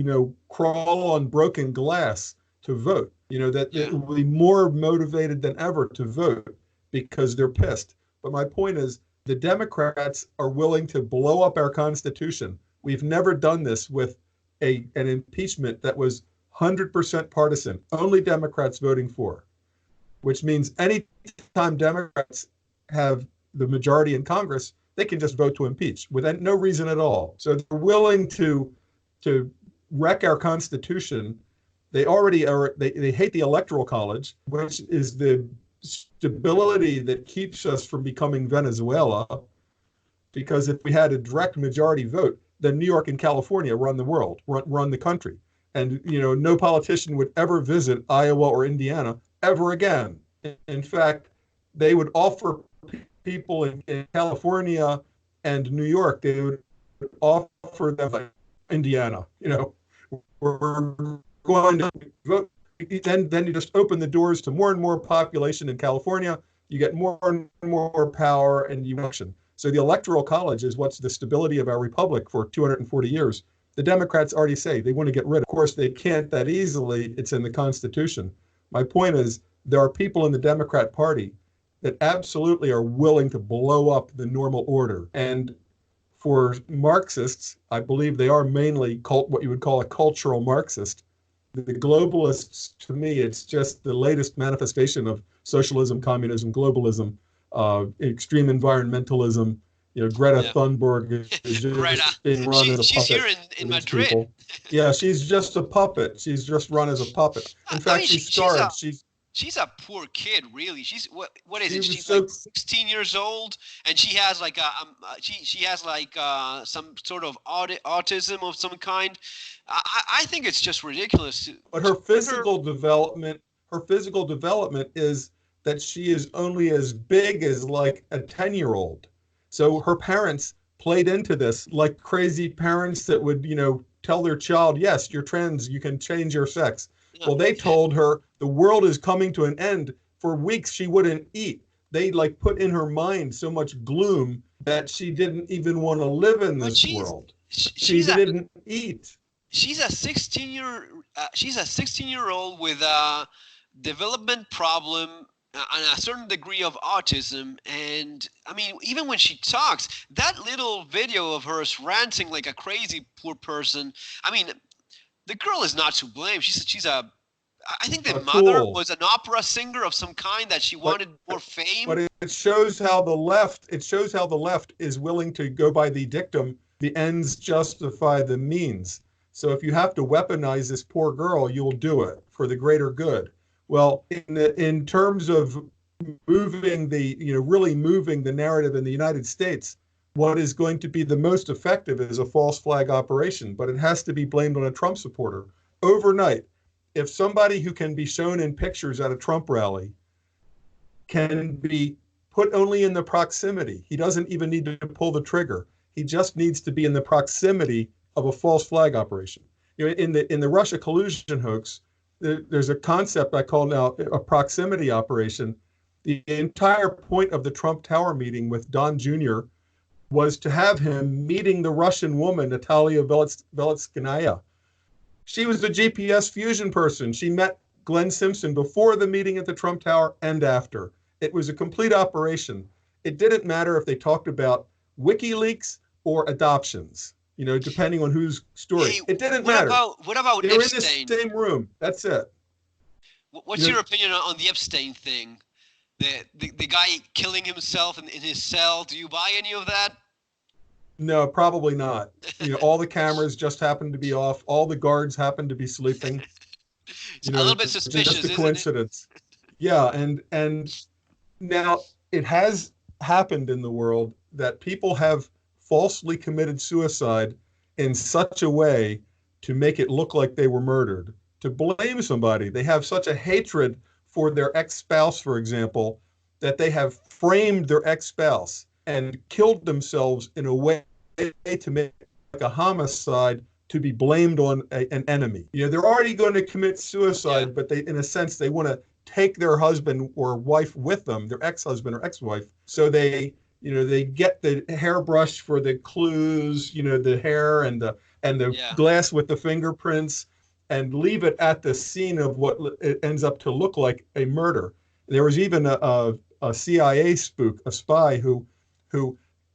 crawl on broken glass to vote. That they will be more motivated than ever to vote because they're pissed. But my point is, the Democrats are willing to blow up our Constitution. We've never done this with an impeachment that was 100% partisan, only Democrats voting for, which means anytime Democrats have the majority in Congress, they can just vote to impeach without no reason at all. So they're willing to wreck our Constitution. They already are. They hate the Electoral College, which is the stability that keeps us from becoming Venezuela. Because if we had a direct majority vote, then New York and California run the world, run the country. And, no politician would ever visit Iowa or Indiana ever again. In fact, they would offer people in California and New York, they would offer them, like, Indiana, we're going to vote. Then you just open the doors to more and more population in California. You get more and more power and election. So the Electoral College is what's the stability of our republic for 240 years. The Democrats already say they want to get rid of. Of course, they can't that easily. It's in the Constitution. My point is, there are people in the Democrat Party that absolutely are willing to blow up the normal order. And for Marxists, I believe they are mainly what you would call a cultural Marxist. The globalists, to me, it's just the latest manifestation of socialism, communism, globalism, extreme environmentalism, Greta Yeah. Thunberg is Greta. just being run as a She's here puppet in for these Madrid. people. Yeah, she's just a puppet. She's just run as a puppet. In I fact, mean, she she's a starred. she's a poor kid, really. She's what is She it? was She's like so 16 years old, and she has like she has like some sort of autism of some kind. I think it's just ridiculous but to put her. her physical development is that she is only as big as like a 10-year-old. So her parents played into this like crazy parents that would, tell their child, yes, you're trans, you can change your sex. Uh, Well, they told her the world is coming to an end. For weeks she wouldn't eat. They like put in her mind so much gloom that she didn't even want to live in but this world. She she's a didn't eat. she's a 16-year-old with a development problem and a certain degree of autism. And I mean, even when she talks, that little video of hers ranting like a crazy poor person, I mean, the girl is not to blame. She's a I think the A mother tool. was an opera singer of some kind that she But wanted more but fame. it shows how the left is willing to go by the dictum, the ends justify the means. So if you have to weaponize this poor girl, you'll do it for the greater good. Well, in terms of really moving the narrative in the United States, what is going to be the most effective is a false flag operation, but it has to be blamed on a Trump supporter. Overnight, if somebody who can be shown in pictures at a Trump rally can be put only in the proximity. He doesn't even need to pull the trigger. He just needs to be in the proximity of a false flag operation. In the Russia collusion hoax, there's a concept I call now a proximity operation. The entire point of the Trump Tower meeting with Don Jr. was to have him meeting the Russian woman, Natalia Veletskaya. She was the GPS fusion person. She met Glenn Simpson before the meeting at the Trump Tower and after. It was a complete operation. It didn't matter if they talked about WikiLeaks or adoptions, depending on whose story. Hey, It didn't matter. what about They were in the Epstein? same room. That's it. What's You know, your opinion on the Epstein thing? The guy killing himself in his cell. Do you buy any of that? no, probably not. All the cameras just happened to be off. All the guards happened to be sleeping. It's a little bit Just suspicious, a isn't it? coincidence. Yeah, and now it has happened in the world that people have falsely committed suicide in such a way to make it look like they were murdered, to blame somebody. They have such a hatred for their ex-spouse, for example, that they have framed their ex-spouse and killed themselves in a way to make like a homicide to be blamed on an enemy. They're already going to commit Yeah. suicide, but in a sense, they want to take their husband or wife with them, their ex-husband or ex-wife. So they get the hairbrush for the clues, the hair and the Yeah. glass with the fingerprints, and leave it at the scene of what it ends up to look like a murder. There was even a CIA spook, a spy who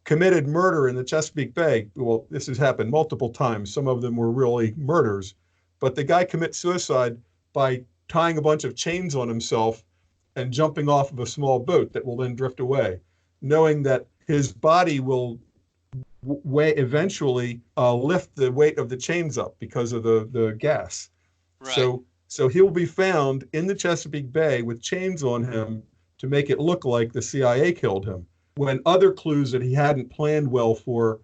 committed murder in the Chesapeake Bay. Well, this has happened multiple times. Some of them were really murders, but the guy commits suicide by tying a bunch of chains on himself and jumping off of a small boat that will then drift away, knowing that his body will eventually lift the weight of the chains up because of the gas. Right. So he'll be found in the Chesapeake Bay with chains on him to make it look like the CIA killed him, when other clues that he hadn't planned well for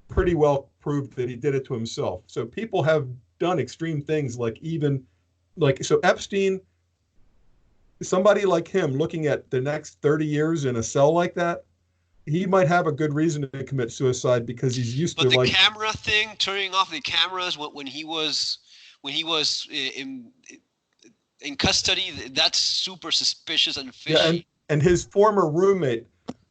pretty well proved that he did it to himself. So people have done extreme things so Epstein, somebody like him looking at the next 30 years in a cell like that, he might have a good reason to commit suicide because he's used But to the camera thing, turning off the cameras when he was in custody, that's super suspicious and fishy. Yeah, and his former roommate,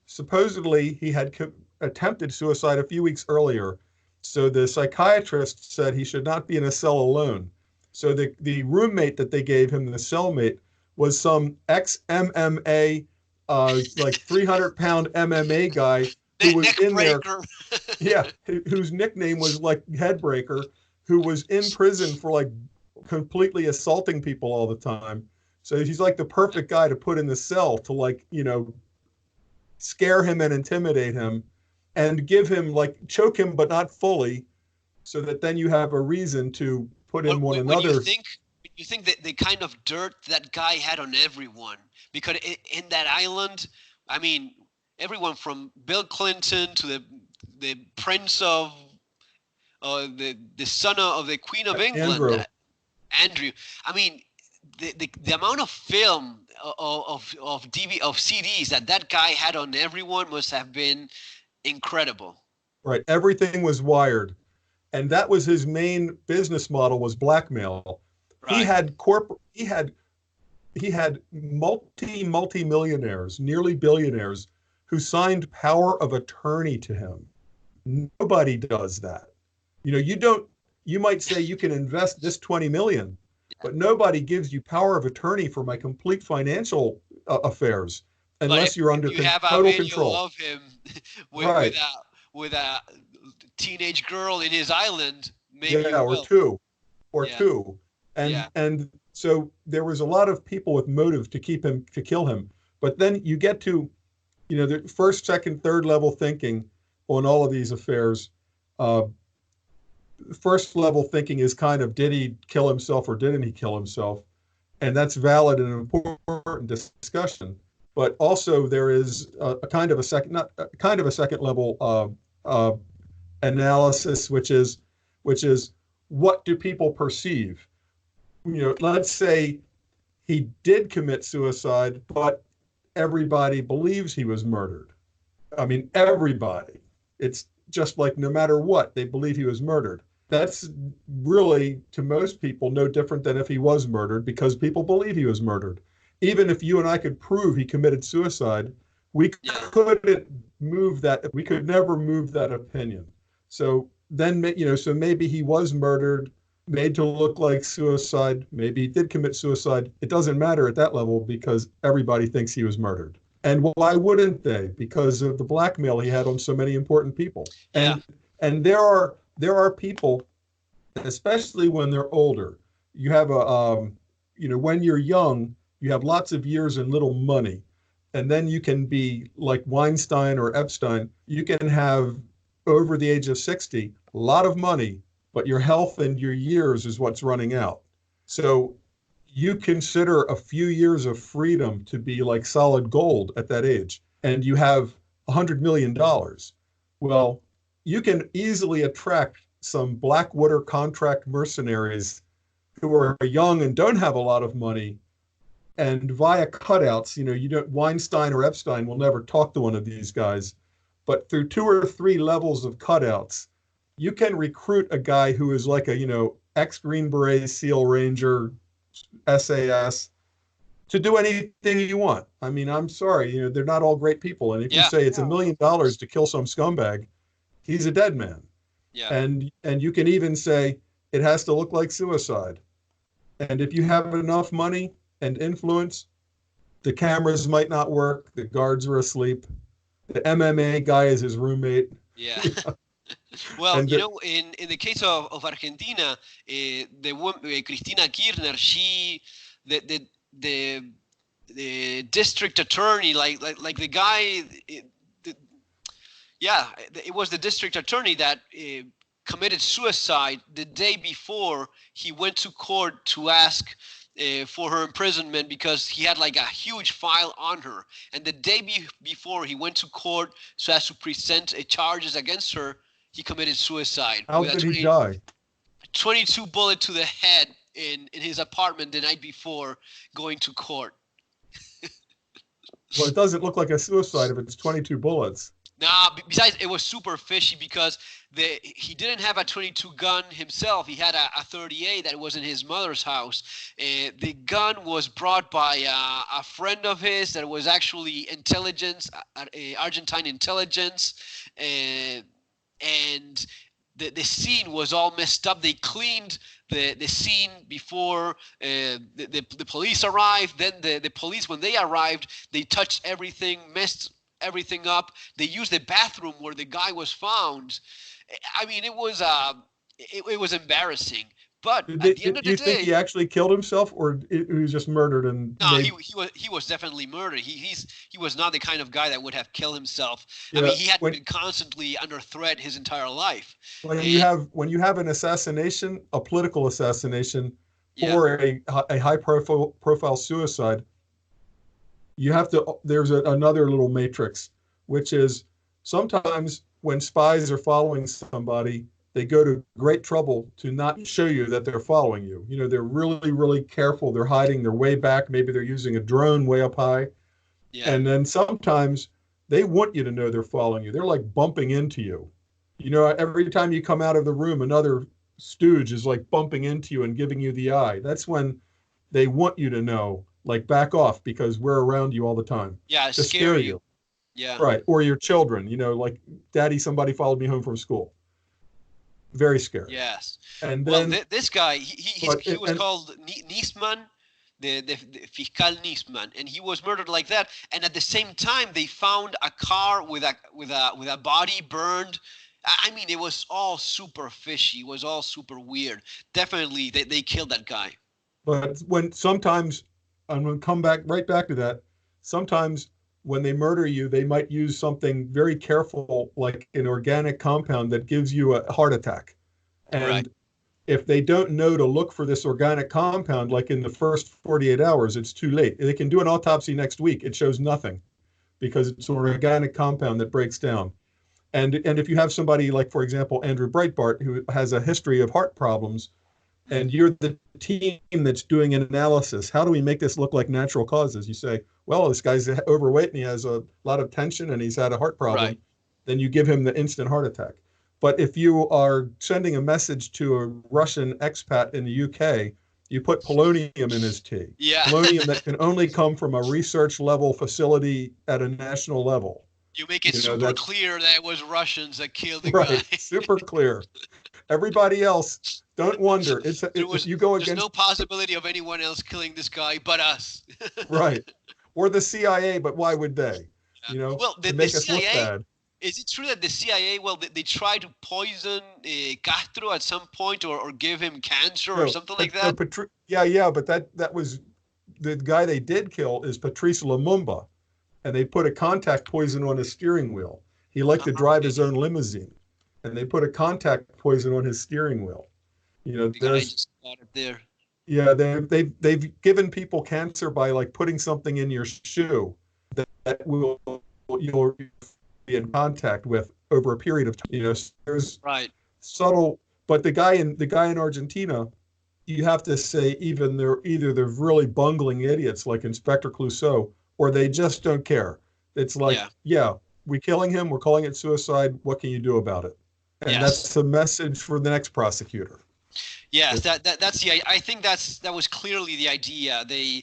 supposedly he had attempted suicide a few weeks earlier. So the psychiatrist said he should not be in a cell alone. So the roommate that they gave him, the cellmate, was some ex-MMA, like 300-pound MMA guy who was in there. Yeah, whose nickname was like Headbreaker, who was in prison for like completely assaulting people all the time. So he's like the perfect guy to put in the cell to scare him and intimidate him. and give him, like, choke him, but not fully, so that then you have a reason to put him on When another. you think that the kind of dirt that guy had on everyone, because in that island, I mean, everyone from Bill Clinton to the prince of the son of the Queen of England, Andrew. Andrew. I mean, the amount of film of CDs that guy had on everyone must have been incredible. Right, everything was wired, and that was his main business model, was blackmail. He Right. had corporate. He had multi millionaires, nearly billionaires, who signed power of attorney to him. Nobody does that. You don't. You might say you can invest this 20 million, but nobody gives you power of attorney for my complete financial affairs But unless you're if under you have a total video control. of him with Right. with a teenage girl in his island, maybe you Yeah, will. or Yeah. two. And Yeah. and so there was a lot of people with motive to kill him. But then you get to, the first, second, third level thinking on all of these affairs. Uh, First level thinking is kind of, did he kill himself or didn't he kill himself? And that's valid and important discussion. But also there is a kind of a second, not kind of a second level uh, analysis, which is what do people perceive? Let's say he did commit suicide, but everybody believes he was murdered. I mean, everybody. It's just like, no matter what, they believe he was murdered. That's really, to most people, no different than if he was murdered, because people believe he was murdered. Even if you and I could prove he committed suicide, we Yeah. couldn't move that. We could never move that opinion. So then, so maybe he was murdered, made to look like suicide. Maybe he did commit suicide. It doesn't matter at that level, because everybody thinks he was murdered. And why wouldn't they? Because of the blackmail he had on so many important people. Yeah. And there are people, especially when they're older. You have when you're young, you have lots of years and little money, and then you can be like Weinstein or Epstein. You can have, over the age of 60, a lot of money, but your health and your years is what's running out. So you consider a few years of freedom to be like solid gold at that age, and you have $100 million. Well, you can easily attract some Blackwater contract mercenaries who are young and don't have a lot of money, and via cutouts, you don't, Weinstein or Epstein will never talk to one of these guys, but through two or three levels of cutouts, you can recruit a guy who is like a, ex Green Beret, SEAL Ranger, SAS, to do anything you want. I mean, I'm sorry, they're not all great people. And if you Yeah. say it's $1 million to kill some scumbag, he's a dead man. Yeah. And you can even say it has to look like suicide. And if you have enough money and influence, the cameras might not work. The guards are asleep. The MMA guy is his roommate. Yeah. Well, And in the case of Argentina, the woman, Cristina Kirchner, she the the the district attorney, like the guy, yeah, it was the district attorney that committed suicide the day before he went to court to ask for her imprisonment, because he had like a huge file on her. And the day before he went to court so as to present charges against her, he committed suicide how with did he die? 22 bullet to the head in his apartment the night before going to court. Well, it doesn't look like a suicide if it's 22 bullets. Nah, besides, it was super fishy because he didn't have a 22 gun himself. He had a 38 that was in his mother's house. The gun was brought by a friend of his that was actually intelligence, Argentine intelligence, and the scene was all messed up. They cleaned the scene before the police arrived. Then the police, when they arrived, they touched everything, messed everything up. They used the bathroom where the guy was found. I mean, it was embarrassing. But at the end Did of the you think he day, actually killed himself, or he was just murdered and no, made? he was definitely murdered. He was not the kind of guy that would have killed himself. I Yeah, mean, he had been constantly under threat his entire life. And when you have an assassination, a political assassination, yeah, or a high profile suicide, you have to. There's another little matrix, which is sometimes when spies are following somebody, they go to great trouble to not show you that they're following you. You know, they're really, really careful. They're hiding. They're way back. Maybe they're using a drone way up high. yeah, And then sometimes they want you to know they're following you. They're like bumping into you. You know, every time you come out of the room, another stooge is like bumping into you and giving you the eye. That's when they want you to know, like, back off because we're around you all the time yeah, to scare scare you. you. Yeah. Right. Or your children, you know, like, daddy, somebody followed me home from school. Very scary. Yes. And Well, then, this guy, but, he was and called Nisman, the Fiscal Nisman, and he was murdered like that. And at the same time, they found a car with a body burned. I mean, it was all super fishy. It was all super weird. Definitely, they killed that guy. But when sometimes, I'm going to come back right back to that. Sometimes when they murder you, they might use something very careful, like an organic compound that gives you a heart attack. Right. And if they don't know to look for this organic compound, like in the first 48 hours, it's too late. They can do an autopsy next week. It shows nothing because it's an organic compound that breaks down. And if you have somebody like, for example, Andrew Breitbart, who has a history of heart problems, and you're the team that's doing an analysis, how do we make this look like natural causes? You say, well, this guy's overweight and he has a lot of tension and he's had a heart problem. Right. Then you give him the instant heart attack. But if you are sending a message to a Russian expat in the UK, you put polonium in his tea. Yeah. Polonium that can only come from a research level facility at a national level. You make it super clear that it was Russians that killed the Right, guy. super clear. Everybody else, don't wonder. You go There's against no possibility of anyone else killing this guy but us. right, or the CIA, but why would they? Yeah. You know, Well, to make us look bad. Is it true that the CIA, well, they tried to poison Castro at some point, or give him cancer or something like that? Yeah, but that was the guy they did kill is Patrice Lumumba, and they put a contact poison on his steering wheel. He liked to drive his own limousine, and they put a contact poison on his steering wheel. You know, The guy just got it there. Yeah, they've given people cancer by like putting something in your shoe that you'll be in contact with over a period of time. You know, there's right subtle, but the guy in Argentina, you have to say either they're really bungling idiots like Inspector Clouseau, or they just don't care. It's like, yeah, we're killing him, we're calling it suicide. What can you do about it? And that's the message for the next prosecutor. Yes, that's the. I think that was clearly the idea. They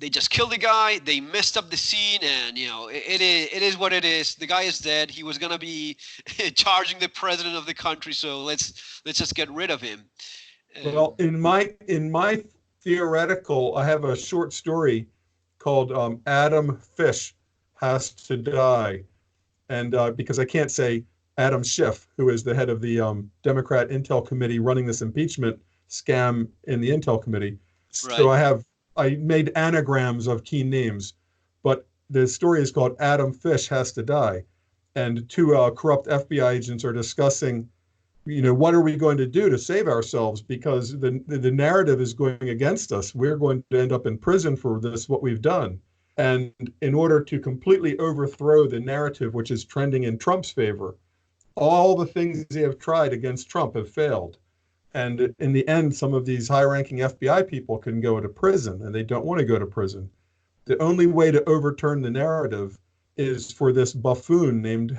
just killed the guy. They messed up the scene, and you know it is what it is. The guy is dead. He was gonna be charging the president of the country, so let's just get rid of him. Well, in my theoretical, I have a short story called Adam Fish Has to Die, and because I can't say Adam Schiff, who is the head of the Democrat Intel Committee running this impeachment scam in the Intel Committee. Right. So I made anagrams of key names, but the story is called Adam Fish Has to Die. And two corrupt FBI agents are discussing, you know, what are we going to do to save ourselves? Because the narrative is going against us. We're going to end up in prison for this, what we've done. And in order to completely overthrow the narrative, which is trending in Trump's favor, all the things they have tried against Trump have failed. And in the end, some of these high-ranking FBI people can go to prison, and they don't want to go to prison. The only way to overturn the narrative is for this buffoon named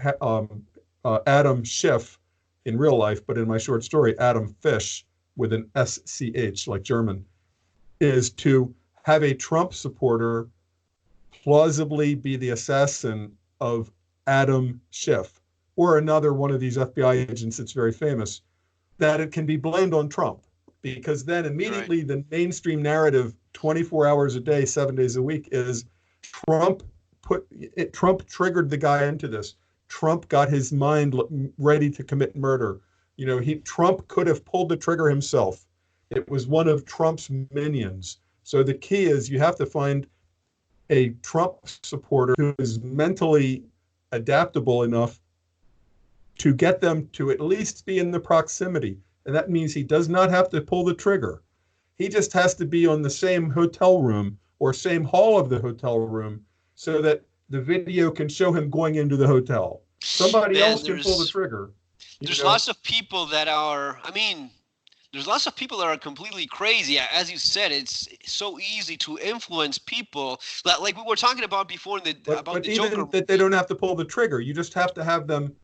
Adam Schiff in real life, but in my short story, Adam Fish with an SCH, like German, is to have a Trump supporter plausibly be the assassin of Adam Schiff, or another one of these FBI agents that's very famous, that it can be blamed on Trump, because then immediately the mainstream narrative 24 hours a day, 7 days a week is Trump triggered the guy into this. Trump got his mind ready to commit murder. Trump could have pulled the trigger himself. It was one of Trump's minions. So the key is you have to find a Trump supporter who is mentally adaptable enough to get them to at least be in the proximity. And that means he does not have to pull the trigger. He just has to be on the same hotel room or same hall of the hotel room so that the video can show him going into the hotel. Somebody else can pull the trigger. There's lots of people that are, there's lots of people that are completely crazy. As you said, it's so easy to influence people. Like we were talking about before but even that they don't have to pull the trigger. You just have to have them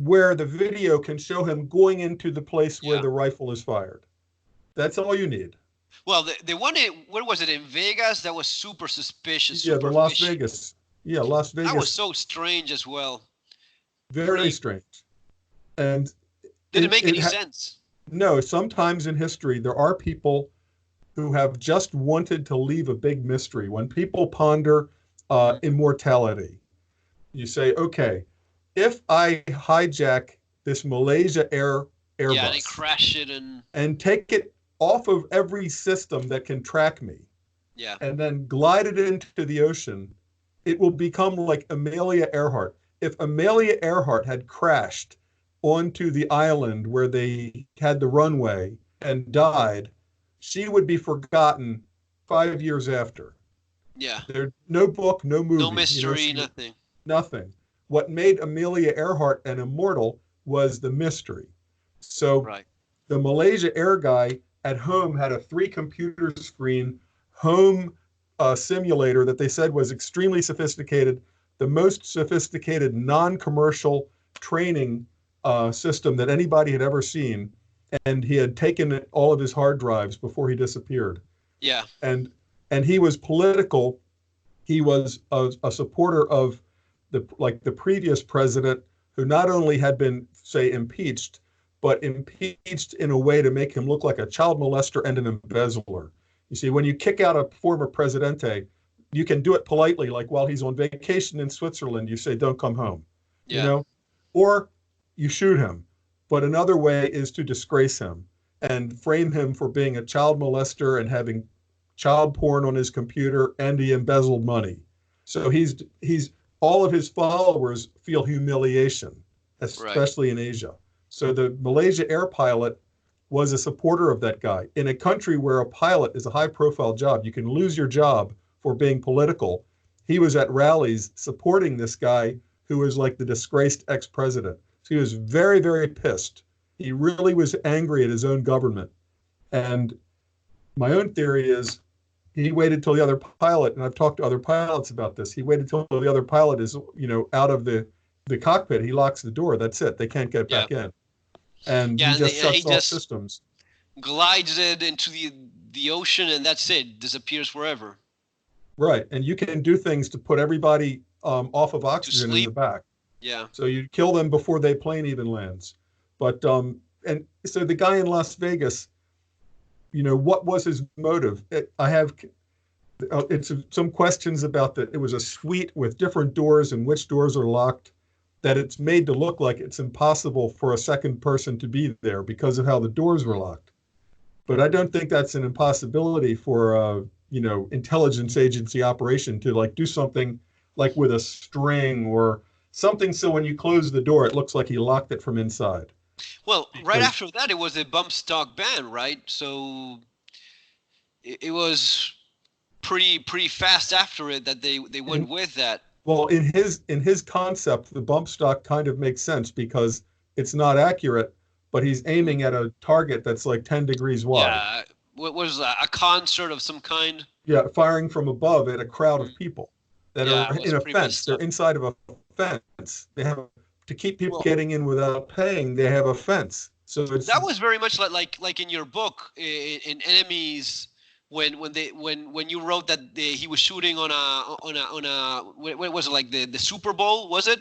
where the video can show him going into the place where the rifle is fired. That's all you need. Well, the one, where was it, in Vegas? That was super suspicious. Yeah, the Las Vegas. Yeah, Las Vegas. That was so strange as well. Very strange. And didn't make any sense. No, sometimes in history, there are people who have just wanted to leave a big mystery. When people ponder immortality, you say, okay, if I hijack this Malaysia Airbus and crash it and take it off of every system that can track me, and then glide it into the ocean, it will become like Amelia Earhart. If Amelia Earhart had crashed onto the island where they had the runway and died, she would be forgotten 5 years after. Yeah. There's no book, no movie. No mystery, nothing. Nothing. What made Amelia Earhart an immortal was the mystery. So the Malaysia Air guy at home had a 3-computer screen home simulator that they said was extremely sophisticated, the most sophisticated non-commercial training system that anybody had ever seen. And he had taken all of his hard drives before he disappeared. Yeah. And he was political. He was a supporter of the previous president, who not only had been, say, impeached, but impeached in a way to make him look like a child molester and an embezzler. You see, when you kick out a former presidente, you can do it politely, like while he's on vacation in Switzerland, you say, don't come home, or you shoot him. But another way is to disgrace him and frame him for being a child molester and having child porn on his computer, and he embezzled money. So he's all of his followers feel humiliation, especially in Asia. So the Malaysia Air pilot was a supporter of that guy. In a country where a pilot is a high-profile job, you can lose your job for being political. He was at rallies supporting this guy who was like the disgraced ex-president. So he was very, very pissed. He really was angry at his own government. And my own theory is he waited till the other pilot, and I've talked to other pilots about this, he waited till the other pilot is, out of the cockpit. He locks the door. That's it. They can't get back in. And he just shuts off systems. Glides it into the ocean, and that's it. Disappears forever. Right. And you can do things to put everybody off of oxygen in the back. Yeah. So you kill them before the plane even lands. But and so the guy in Las Vegas, what was his motive? I have some questions about that. It was a suite with different doors, and which doors are locked, that it's made to look like it's impossible for a second person to be there because of how the doors were locked. But I don't think that's an impossibility for intelligence agency operation to do something like with a string or something, so when you close the door, it looks like he locked it from inside. Well, right after that, it was a bump stock ban, right? So it was pretty fast after it that they went with that. Well, in his concept, the bump stock kind of makes sense because it's not accurate, but he's aiming at a target that's like 10 degrees wide. Yeah, what was that, a concert of some kind? Yeah, firing from above at a crowd of people that are in a fence. They're inside of a fence. They have to keep people getting in without paying. They have a fence. So that was very much like in your book in Enemies. When you wrote that he was shooting on a what was it, like the Super Bowl, was it?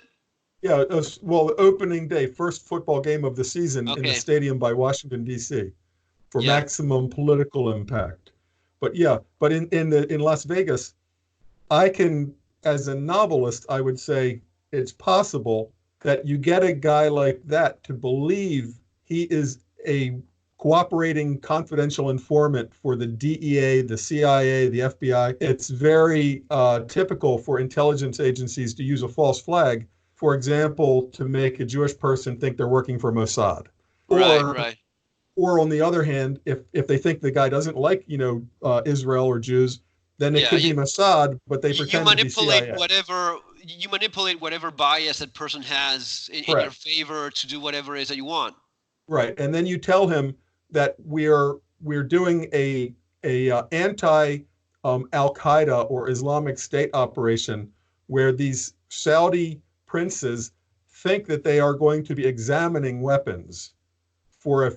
Yeah, the opening day, first football game of the season in the stadium by Washington D.C. for maximum political impact. But in Las Vegas, I can, as a novelist, I would say it's possible that you get a guy like that to believe he is a cooperating confidential informant for the DEA, the CIA, the FBI. It's very typical for intelligence agencies to use a false flag, for example, to make a Jewish person think they're working for Mossad. Right, Or, right. or on the other hand, if they think the guy doesn't like, Israel or Jews, then it Yeah, could be Mossad, but they you pretend to be CIA. manipulate whatever bias that person has in your Correct. favor to do whatever it is that you want. Right, and then you tell him that we're doing a anti Al Qaeda or Islamic State operation where these Saudi princes think that they are going to be examining weapons for a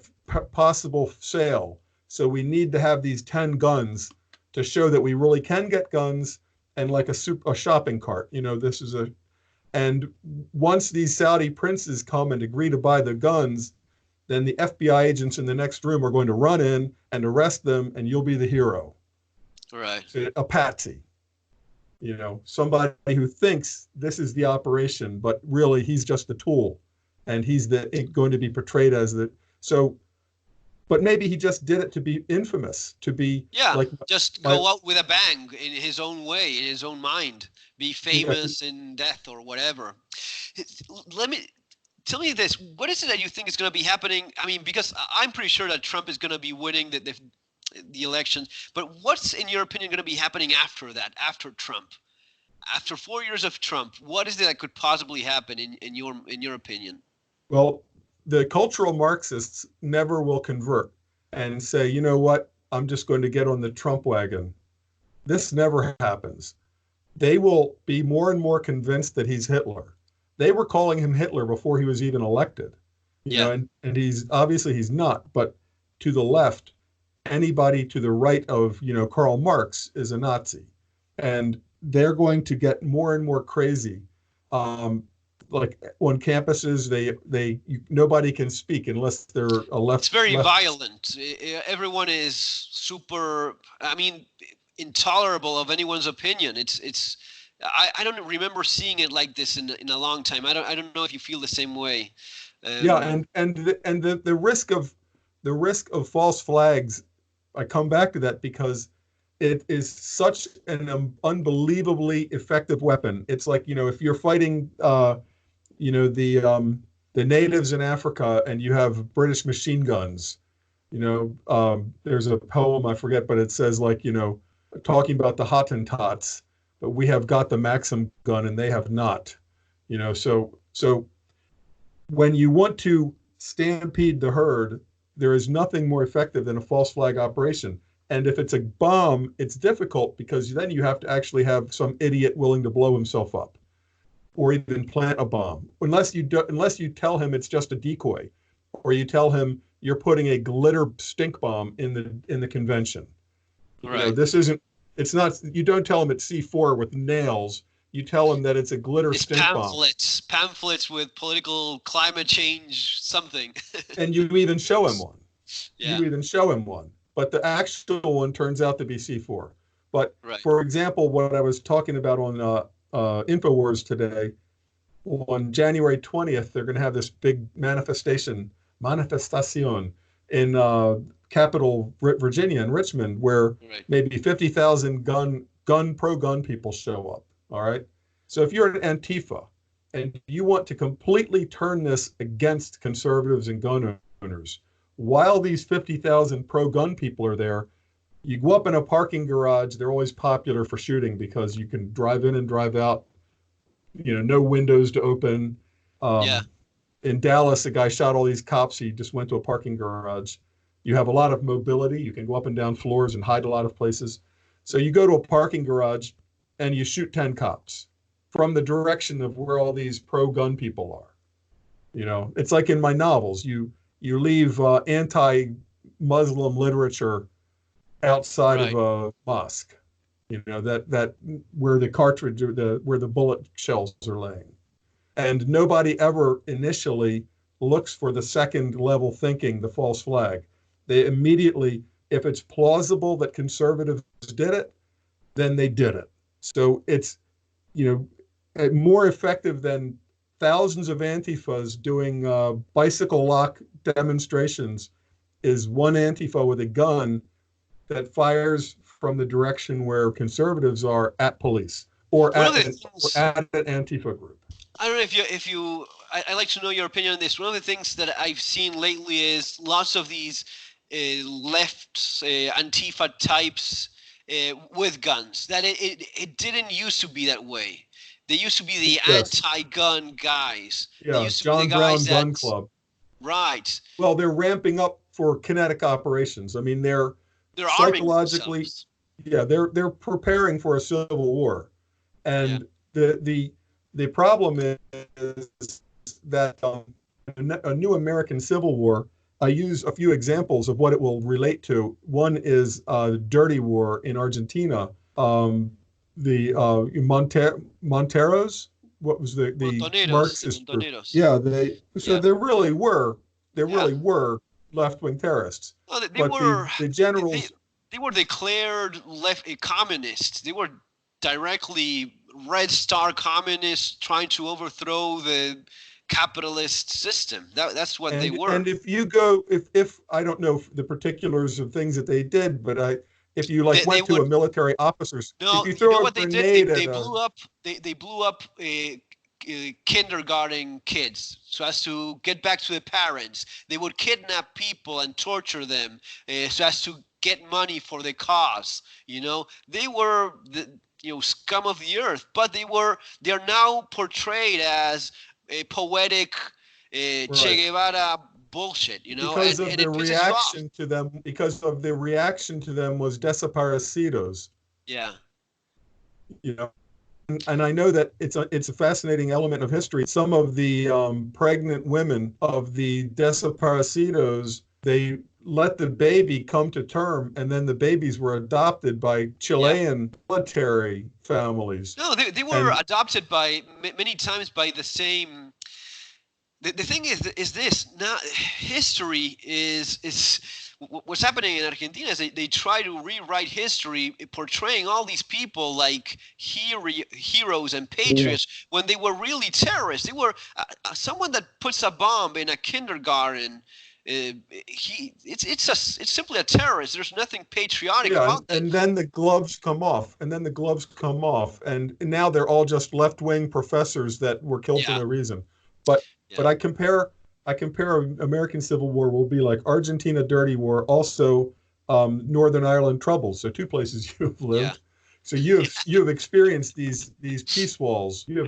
possible sale. So we need to have these 10 guns to show that we really can get guns, and like a shopping cart. This is and once these Saudi princes come and agree to buy the guns, then the FBI agents in the next room are going to run in and arrest them, and you'll be the hero. Right. So, a patsy. Somebody who thinks this is the operation, but really he's just a tool, and he's going to be portrayed as the so. But maybe he just did it to be infamous, to be just go out with a bang in his own way, in his own mind, be famous in death or whatever. Tell me this: what is it that you think is going to be happening? I mean, because I'm pretty sure that Trump is going to be winning the elections. But what's, in your opinion, going to be happening after that? After Trump, after 4 years of Trump, what is it that could possibly happen in your opinion? Well, the cultural Marxists never will convert and say, you know what, I'm just going to get on the Trump wagon. This never happens. They will be more and more convinced that he's Hitler. They were calling him Hitler before he was even elected. And he's not. But to the left, anybody to the right of, Karl Marx is a Nazi. And they're going to get more and more crazy. Like on campuses, nobody can speak unless they're a left. It's very violent. Everyone is super, intolerable of anyone's opinion. I don't remember seeing it like this in a long time. I don't know if you feel the same way. And the risk of false flags. I come back to that because it is such an unbelievably effective weapon. It's like, if you're fighting the natives in Africa and you have British machine guns, there's a poem, I forget, but it says talking about the Hottentots, but we have got the Maxim gun and they have not, so when you want to stampede the herd, there is nothing more effective than a false flag operation. And if it's a bomb, it's difficult because then you have to actually have some idiot willing to blow himself up, or even plant a bomb, unless you tell him it's just a decoy, or you tell him you're putting a glitter stink bomb in the convention. Right. It's not. You don't tell him it's C4 with nails. You tell him that it's a glitter stink bomb. Pamphlets with political climate change something. And you even show him one. Yeah. You even show him one, but the actual one turns out to be C4. But for example, what I was talking about on InfoWars today, on January 20th, they're going to have this big manifestation in capital Virginia, in Richmond, where maybe 50,000 pro-gun people show up. All right. So if you're an Antifa and you want to completely turn this against conservatives and gun owners, while these 50,000 pro-gun people are there, you go up in a parking garage. They're always popular for shooting because you can drive in and drive out, no windows to open. In Dallas, a guy shot all these cops. He just went to a parking garage. You have a lot of mobility. You can go up and down floors and hide a lot of places. So you go to a parking garage and you shoot 10 cops from the direction of where all these pro-gun people are. It's like in my novels. You leave anti-Muslim literature outside of a mosque, that where the cartridge, where the bullet shells are laying. And nobody ever initially looks for the second level thinking, the false flag. They immediately, if it's plausible that conservatives did it, then they did it. So it's, more effective than thousands of Antifas doing bicycle lock demonstrations is one Antifa with a gun that fires from the direction where conservatives are at police or One of at the or things, at an Antifa group. I don't know if you I like to know your opinion on this. One of the things that I've seen lately is lots of these left Antifa types with guns. That it didn't used to be that way. They used to be the Yes. anti-gun guys. They Yeah. used to be the John guys Brown that, Gun Club. right, Well, they're ramping up for kinetic operations. I mean, they're they're arming psychologically, themselves. yeah, they're preparing for a civil war. Yeah, And the problem is that a new American Civil War. I use a few examples of what it will relate to. One is Dirty War in Argentina. The Monteros, what was the the Marxist group? Montoneros. Yeah, Yeah, there yeah. really were left-wing terrorists, Well, they but were the they, generals, they were declared left communists. They were directly Red Star communists trying to overthrow the capitalist system. That's what they were. and if you go, if I don't know the particulars of things that they did, but if you like They went to would a military officers, if no. you You know throw a what they did? They grenade at they a blew up. They blew up kindergarten kids so as to get back to the parents. They would kidnap people and torture them so as to get money for the cause. They were the scum of the earth, but they're now portrayed as a poetic Che right, Guevara bullshit. because of And the it pisses you off. reaction to them, because of the reaction to them was desaparecidos, Yeah, you know. And I know that it's a fascinating element of history. Some of the pregnant women of the desaparecidos, they let the baby come to term, and then the babies were adopted by yeah. Chilean military families. No, they were And adopted by many times by the same. The thing is this now history is what's happening in Argentina is they try to rewrite history portraying all these people like heroes and patriots when they were really terrorists. They were someone that puts a bomb in a kindergarten. It's simply a terrorist. There's nothing patriotic yeah, about that. and then the gloves come off, and now they're all just left-wing professors that were killed for Yeah, no reason. But yeah, but I compare American Civil War will be like Argentina Dirty War, also Northern Ireland troubles. So two places you have yeah, lived. So you have experienced these peace walls. You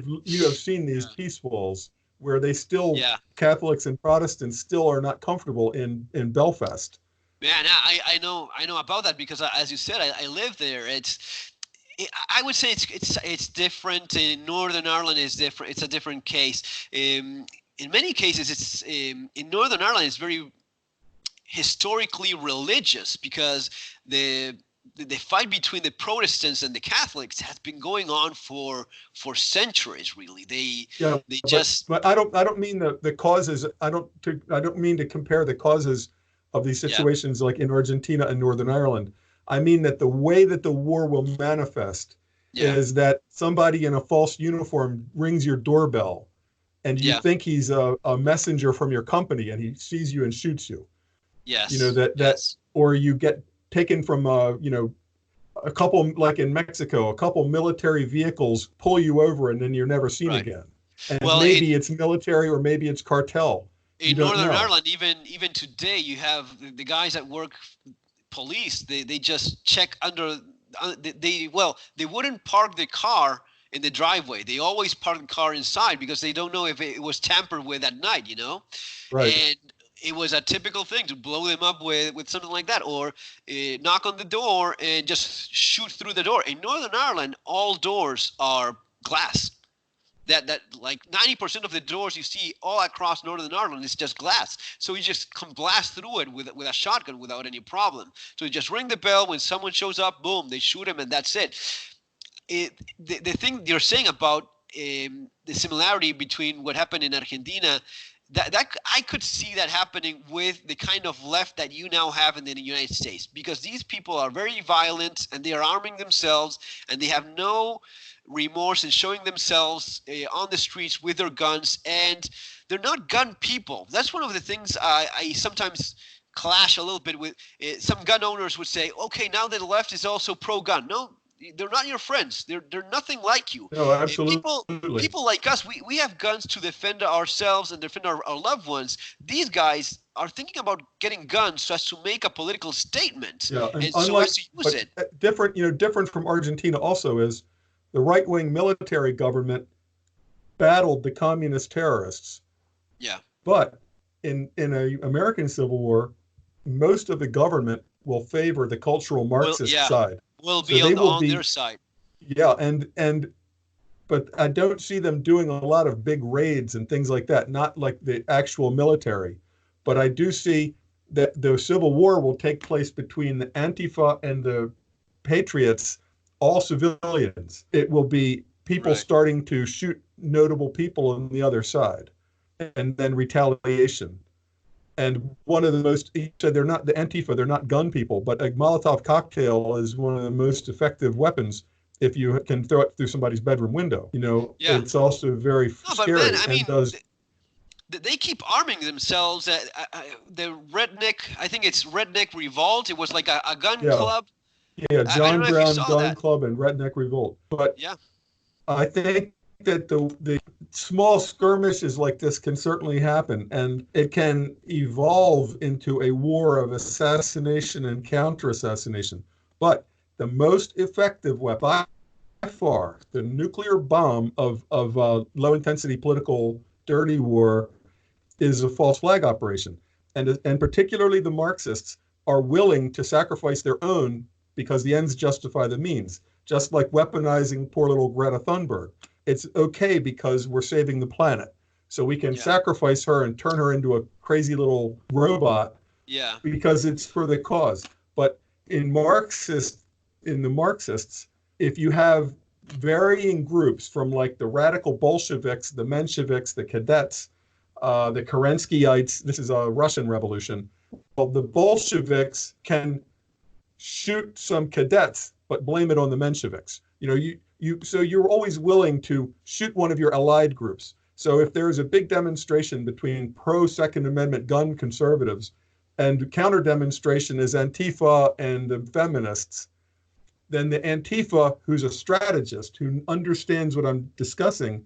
have seen these yeah, peace walls where they still yeah. Catholics and Protestants still are not comfortable in Belfast. Man, I know about that because as you said, I live there. I would say it's different. In Northern Ireland is different. It's a different case. In many cases, it's in Northern Ireland. It's very historically religious because the fight between the Protestants and the Catholics has been going on for centuries. Really, Yeah, they but just but I don't mean the causes. I don't mean to compare the causes of these yeah, situations like in Argentina and Northern Ireland. I mean that the way that the war will manifest yeah, is that somebody in a false uniform rings your doorbell, and you yeah, think he's a messenger from your company, and he sees you and shoots you. You know yes, that yes, or you get taken from a couple, like in Mexico, a couple military vehicles pull you over, and then you're never seen right. again. And Well, maybe it's military or maybe it's cartel. You in don't Northern know. Ireland, even today, you have the guys that work police. They just check under. They wouldn't park the car in the driveway. They always park the car inside because they don't know if it was tampered with at night. Right. And it was a typical thing to blow them up with something like that, or knock on the door and just shoot through the door. In Northern Ireland, all doors are glass. That like 90% of the doors you see all across Northern Ireland is just glass. So you just can blast through it with a shotgun without any problem. So you just ring the bell when someone shows up, boom, they shoot him, and that's it. The thing you're saying about the similarity between what happened in Argentina, that I could see that happening with the kind of left that you now have in the United States, because these people are very violent and they are arming themselves and they have no remorse in showing themselves on the streets with their guns, and they're not gun people. That's one of the things I sometimes clash a little bit with. Some gun owners would say, okay, now that the left is also pro-gun. No, they're not your friends. They're nothing like you. No, People absolutely. people like us, we have guns to defend ourselves and defend our loved ones. These guys are thinking about getting guns so as to make a political statement Yeah, and and so as to use it. different, different from Argentina also is the right-wing military government battled the communist terrorists. Yeah. But in a American Civil War, most of the government will favor the cultural Marxist Yeah. side. Will So be they will on be their side. Yeah, and but I don't see them doing a lot of big raids and things like that, not like the actual military. But I do see that the Civil War will take place between the Antifa and the Patriots, all civilians. It will be people Right. starting to shoot notable people on the other side, and then retaliation. And one of the most, he said they're not the Antifa, they're not gun people, but a Molotov cocktail is one of the most effective weapons if you can throw it through somebody's bedroom window. Yeah. It's also very No, but scary man, I and mean, does. they keep arming themselves. The redneck, I think it's Redneck Revolt. It was like a gun Yeah. club. Yeah, I don't John know if you Brown saw Gun that. Club and Redneck Revolt. But Yeah. I think that the small skirmishes like this can certainly happen, and it can evolve into a war of assassination and counter-assassination. But the most effective weapon by far, the nuclear bomb of low-intensity political dirty war, is a false flag operation. And particularly the Marxists are willing to sacrifice their own because the ends justify the means, just like weaponizing poor little Greta Thunberg. It's okay because we're saving the planet. So we can sacrifice her and turn her into a crazy little robot because it's for the cause. But in the Marxists, if you have varying groups from like the radical Bolsheviks, the Mensheviks, the cadets, the Kerenskyites, this is a Russian revolution. Well, the Bolsheviks can shoot some cadets, but blame it on the Mensheviks. So you're always willing to shoot one of your allied groups. So if there is a big demonstration between pro-Second Amendment gun conservatives and counter demonstration is Antifa and the feminists, then the Antifa, who's a strategist, who understands what I'm discussing,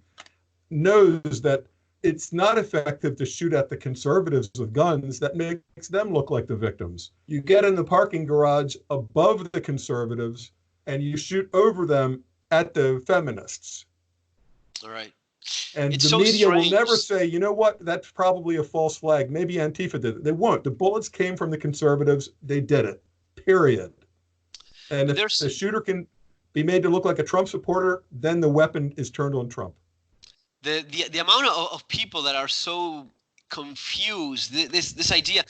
knows that it's not effective to shoot at the conservatives with guns. That makes them look like the victims. You get in the parking garage above the conservatives and you shoot over them at the feminists. All right. And it's the so media strange. will never say, you know what, that's probably a false flag. Maybe Antifa did it. They won't. The bullets came from the conservatives. They did it, period. And if the shooter can be made to look like a Trump supporter, then the weapon is turned on Trump. The amount of people that are so confused, this idea,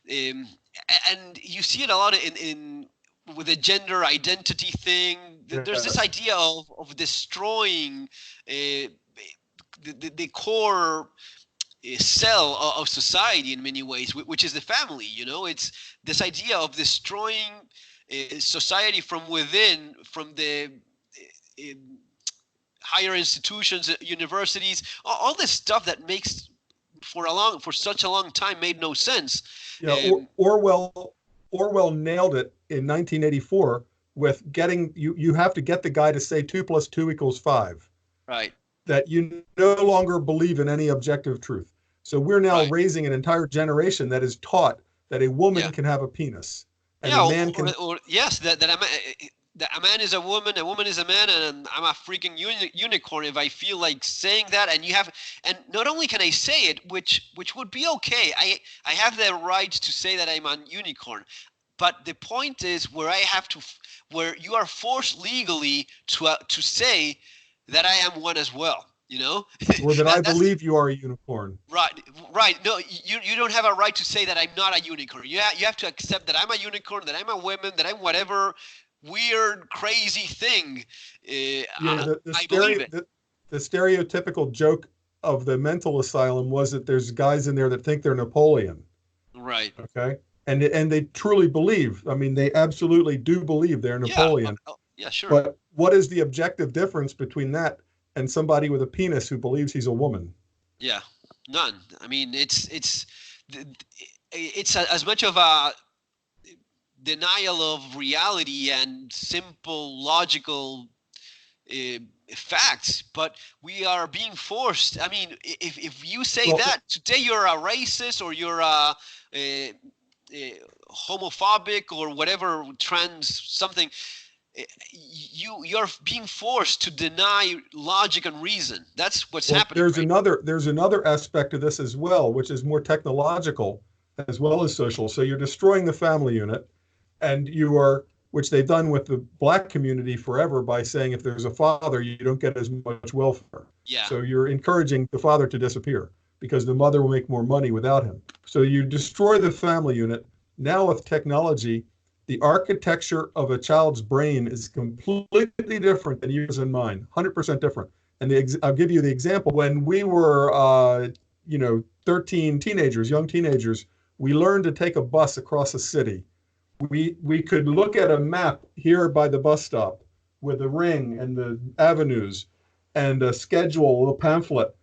and you see it a lot in with the gender identity thing. There's this idea of destroying the core cell of society in many ways, which is the family. It's this idea of destroying society from within, from the higher institutions, universities, all this stuff that makes for such a long time made no sense. Yeah, Orwell nailed it in 1984 with getting you have to get the guy to say 2 + 2 = 5. Right. That you no longer believe in any objective truth. So we're now raising an entire generation that is taught that a woman can have a penis, and a man can. Yes, that a man is a woman is a man, and I'm a freaking unicorn if I feel like saying that. And not only can I say it, which would be okay. I have the right to say that I'm a unicorn, but the point is where you are forced legally to say that I am one as well. Or that I believe you are a unicorn. Right. No, you don't have a right to say that I'm not a unicorn. You have to accept that I'm a unicorn, that I'm a woman, that I'm whatever weird, crazy thing. I believe it. The stereotypical joke of the mental asylum was that there's guys in there that think they're Napoleon. Right. Okay. And they truly believe. I mean, they absolutely do believe they're Yeah. Napoleon. Yeah. Sure. But what is the objective difference between that and somebody with a penis who believes he's a woman? Yeah. None. I mean, it's as much of a denial of reality and simple logical facts, but we are being forced. I mean, if you say Well, that today you're a racist or you're a homophobic or whatever, trans something, you're being forced to deny logic and reason. That's what's well, happening, right? there's another aspect of this as well, which is more technological as well as social. So you're destroying the family unit, and you are, which they've done with the black community forever by saying if there's a father, you don't get as much welfare. Yeah. So you're encouraging the father to disappear because the mother will make more money without him. So you destroy the family unit. Now with technology, the architecture of a child's brain is completely different than yours and mine, 100% different. And I'll give you the example. When we were, 13 teenagers, young teenagers, we learned to take a bus across a city. We could look at a map here by the bus stop with a ring and the avenues and a schedule, a little pamphlet.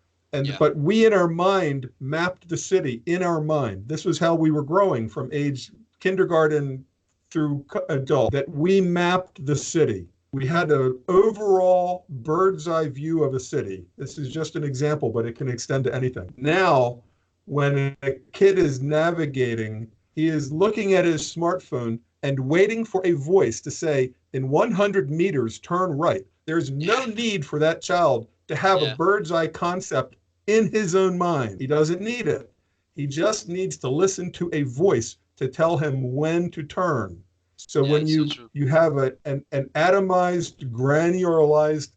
But we in our mind mapped the city in our mind. This was how we were growing from age kindergarten through adult, that we mapped the city. We had an overall bird's eye view of a city. This is just an example, but it can extend to anything. Now, when a kid is navigating, he is looking at his smartphone and waiting for a voice to say, in 100 meters, turn right. There's no need for that child to have a bird's eye concept in his own mind. He doesn't need it. He just needs to listen to a voice to tell him when to turn. So when you have an atomized, granularized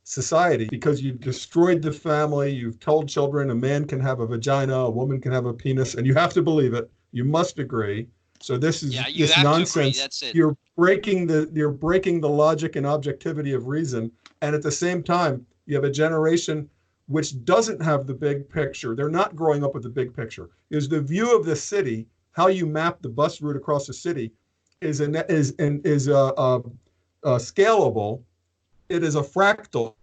society, because you've destroyed the family, you've told children a man can have a vagina, a woman can have a penis, and you have to believe it. You must agree. So this is this nonsense. That's it. You're breaking the logic and objectivity of reason, and at the same time, you have a generation which doesn't have the big picture. They're not growing up with the big picture. Is the view of the city, how you map the bus route across the city, is scalable. It is a fractal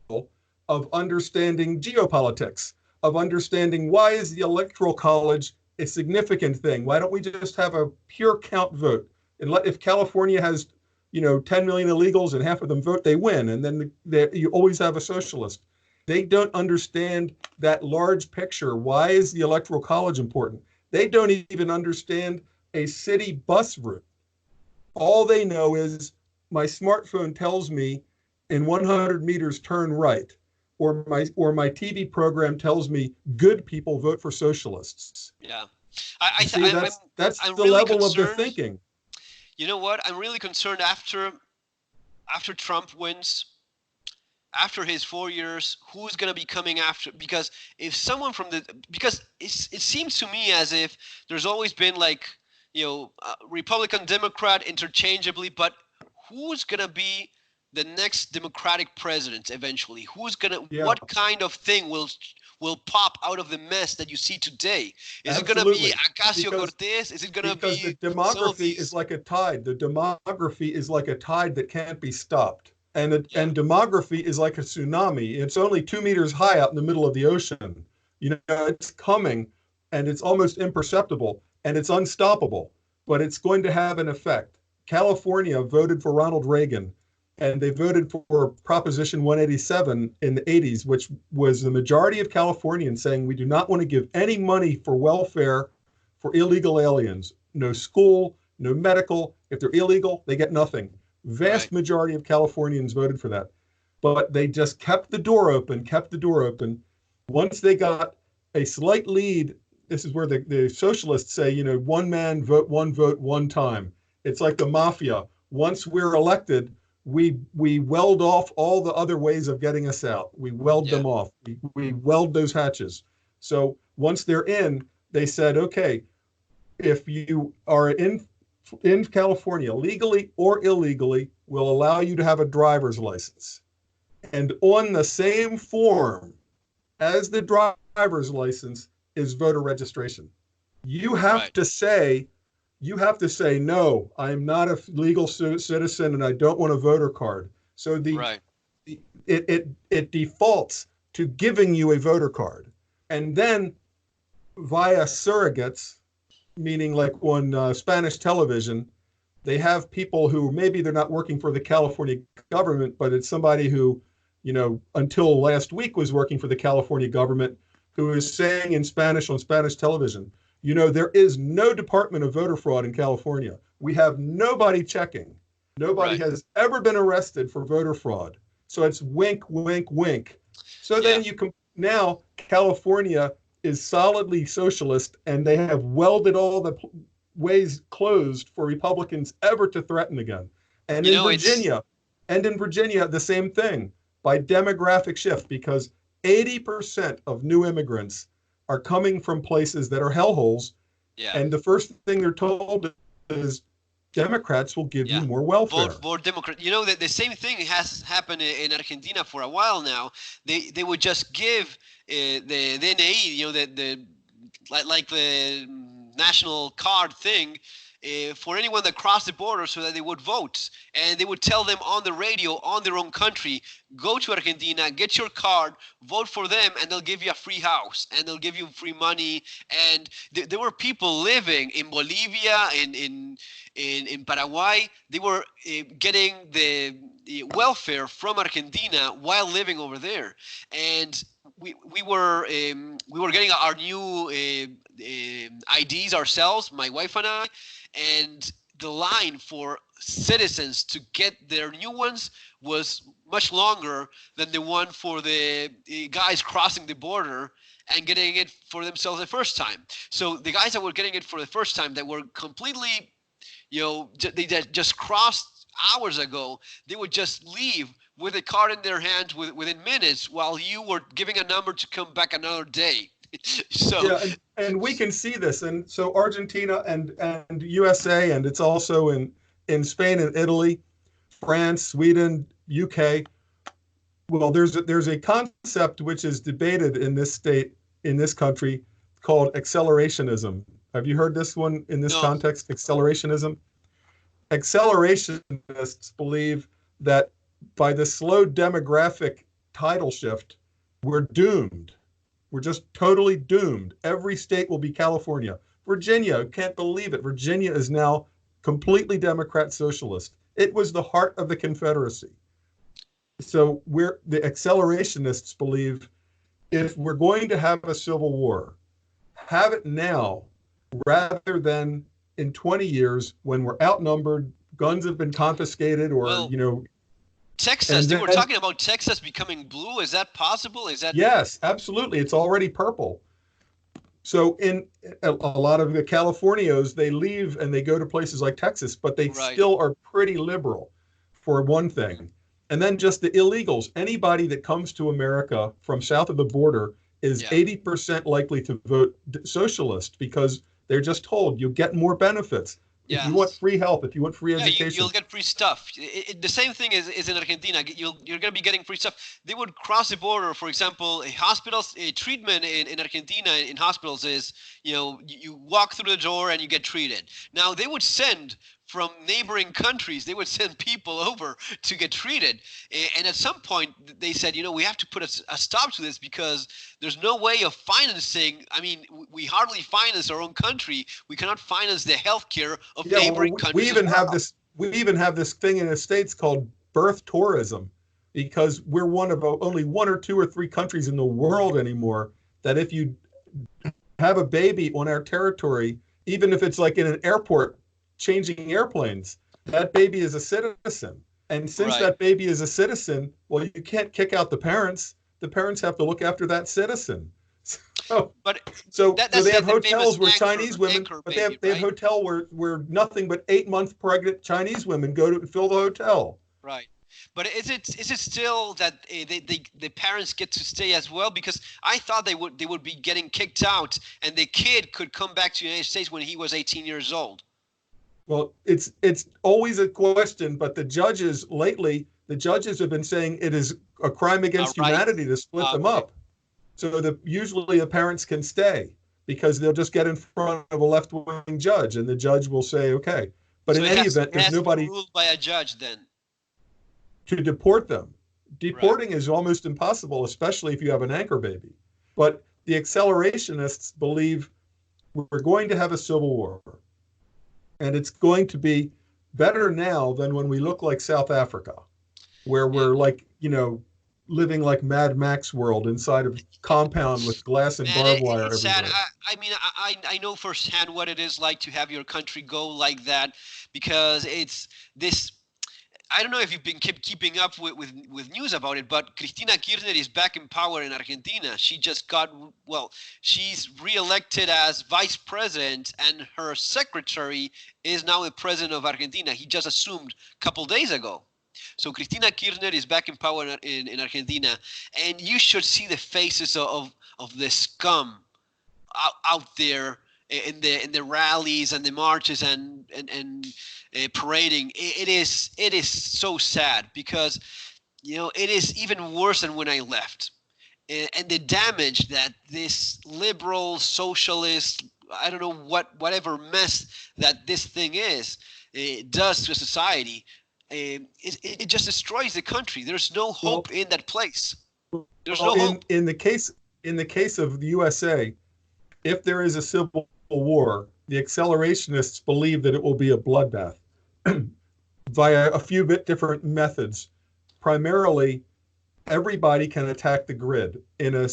of understanding geopolitics, of understanding why is the electoral college a significant thing. Why don't we just have a pure count vote? And if California has 10 million illegals and half of them vote, they win. And then you always have a socialist. They don't understand that large picture. Why is the electoral college important? They don't even understand a city bus route. All they know is my smartphone tells me in 100 meters, turn right. Or my TV program tells me good people vote for socialists. Yeah. That's I'm the really level concerned. of the thinking. You know what? I'm really concerned after Trump wins, after his 4 years, who's going to be coming after? Because if someone because it seems to me as if there's always been Republican, Democrat interchangeably, but who's going to be the next Democratic president eventually? What kind of thing will pop out of the mess that you see today? Is it going to be Ocasio-Cortez? Is it going to be... Because the demography is like a tide. The demography is like a tide that can't be stopped. And demography is like a tsunami. It's only 2 meters high out in the middle of the ocean. It's coming, and it's almost imperceptible, and it's unstoppable. But it's going to have an effect. California voted for Ronald Reagan, and they voted for Proposition 187 in the 80s, which was the majority of Californians saying we do not want to give any money for welfare for illegal aliens. No school, no medical. If they're illegal, they get nothing. Vast majority of Californians voted for that. But they just kept the door open. Once they got a slight lead, this is where the socialists say, one man, vote, one time. It's like the mafia. Once we're elected, we weld off all the other ways of getting us out. We weld them off. We weld those hatches. So once they're in, they said, okay, if you are in California, legally or illegally, we'll allow you to have a driver's license. And on the same form as the driver's license is voter registration. You have to say, no, I am not a legal citizen and I don't want a voter card. So it defaults to giving you a voter card. And then via surrogates, meaning like on Spanish television, they have people who maybe they're not working for the California government, but it's somebody who, until last week was working for the California government, who is saying in Spanish on Spanish television, there is no Department of Voter Fraud in California. We have nobody checking. Nobody has ever been arrested for voter fraud. So it's wink, wink, wink. So then now California is solidly socialist, and they have welded all the ways closed for Republicans ever to threaten again. And in Virginia, the same thing by demographic shift, because 80% of new immigrants are coming from places that are hellholes. Yeah. And the first thing they're told is Democrats will give you more welfare. Vote for Democrat. The same thing has happened in Argentina for a while now. They would just give the DNI, like the national card thing, for anyone that crossed the border so that they would vote. And they would tell them on the radio on their own country, go to Argentina, get your card, vote for them, and they'll give you a free house and they'll give you free money. And there were people living in Bolivia, in Paraguay. They were getting the welfare from Argentina while living over there. And we were getting our new IDs ourselves, my wife and I, and the line for citizens to get their new ones was much longer than the one for the guys crossing the border and getting it for themselves the first time. So the guys that were getting it for the first time, that were completely, they just crossed hours ago, they would just leave with a card in their hands within minutes, while you were giving a number to come back another day. So and we can see this, and so Argentina and USA, and it's also in Spain and Italy, France, Sweden, UK. Well, there's a concept which is debated in this country, called accelerationism. Have you heard this one in this context? Accelerationism. Accelerationists believe that by the slow demographic tidal shift, we're doomed. We're just totally doomed. Every state will be California. Virginia, can't believe it. Virginia is now completely Democrat socialist. It was the heart of the Confederacy. So the accelerationists believe, if we're going to have a civil war, have it now rather than in 20 years when we're outnumbered, guns have been confiscated, or, Texas, they were talking about Texas becoming blue. Is that possible? Yes, absolutely. It's already purple. So in a lot of the Californios, they leave and they go to places like Texas, but they still are pretty liberal, for one thing. And then just the illegals. Anybody that comes to America from south of the border is 80% likely to vote socialist, because they're just told you get more benefits. If you want free health, if you want free education, you'll get free stuff. The same thing is in Argentina. You're going to be getting free stuff. They would cross the border. For example, a treatment in Argentina in hospitals is, you walk through the door and you get treated. Now they would send from neighboring countries, they would send people over to get treated. And at some point they said, we have to put a stop to this, because there's no way of financing. I mean, we hardly finance our own country. We cannot finance the healthcare of neighboring countries. We even have this thing in the States called birth tourism, because we're one of only 1 or 2 or 3 countries in the world anymore that if you have a baby on our territory, even if it's like in an airport changing airplanes, that baby is a citizen. And since that baby is a citizen, well, you can't kick out the parents. The parents have to look after that citizen. So they have hotels where Chinese women, but they have hotel where nothing but 8-month pregnant Chinese women go to fill the hotel. Right. But is it still that the parents get to stay as well? Because I thought they would be getting kicked out, and the kid could come back to the United States when he was 18 years old. Well, it's always a question, but the judges lately The judges have been saying it is a crime against humanity to split them up. So that usually the parents can stay because they'll just get in front of a left-wing judge and the judge will say, okay. But so in any event, there's nobody ruled by a judge then to deport them. Deporting is almost impossible, especially if you have an anchor baby. But the accelerationists believe we're going to have a civil war. And it's going to be better now than when we look like South Africa, where we're like, living like Mad Max world inside of compound with glass and barbed wire everywhere. Sad. I know firsthand what it is like to have your country go like that, because it's this. I don't know if you've been keeping up with news about it, but Cristina Kirchner is back in power in Argentina. She just she's reelected as vice president, and her secretary is now the president of Argentina. He just assumed a couple days ago. So Cristina Kirchner is back in power in Argentina, and you should see the faces of the scum out there in the rallies and the marches and parading. It is so sad, because it is even worse than when I left, and the damage that this liberal socialist, I don't know whatever mess that this thing is, it does to society. It just destroys the country. There's no hope in that place. There's no hope. In the case of the USA, if there is a civil war, the accelerationists believe that it will be a bloodbath via a few different methods. Primarily, everybody can attack the grid. In a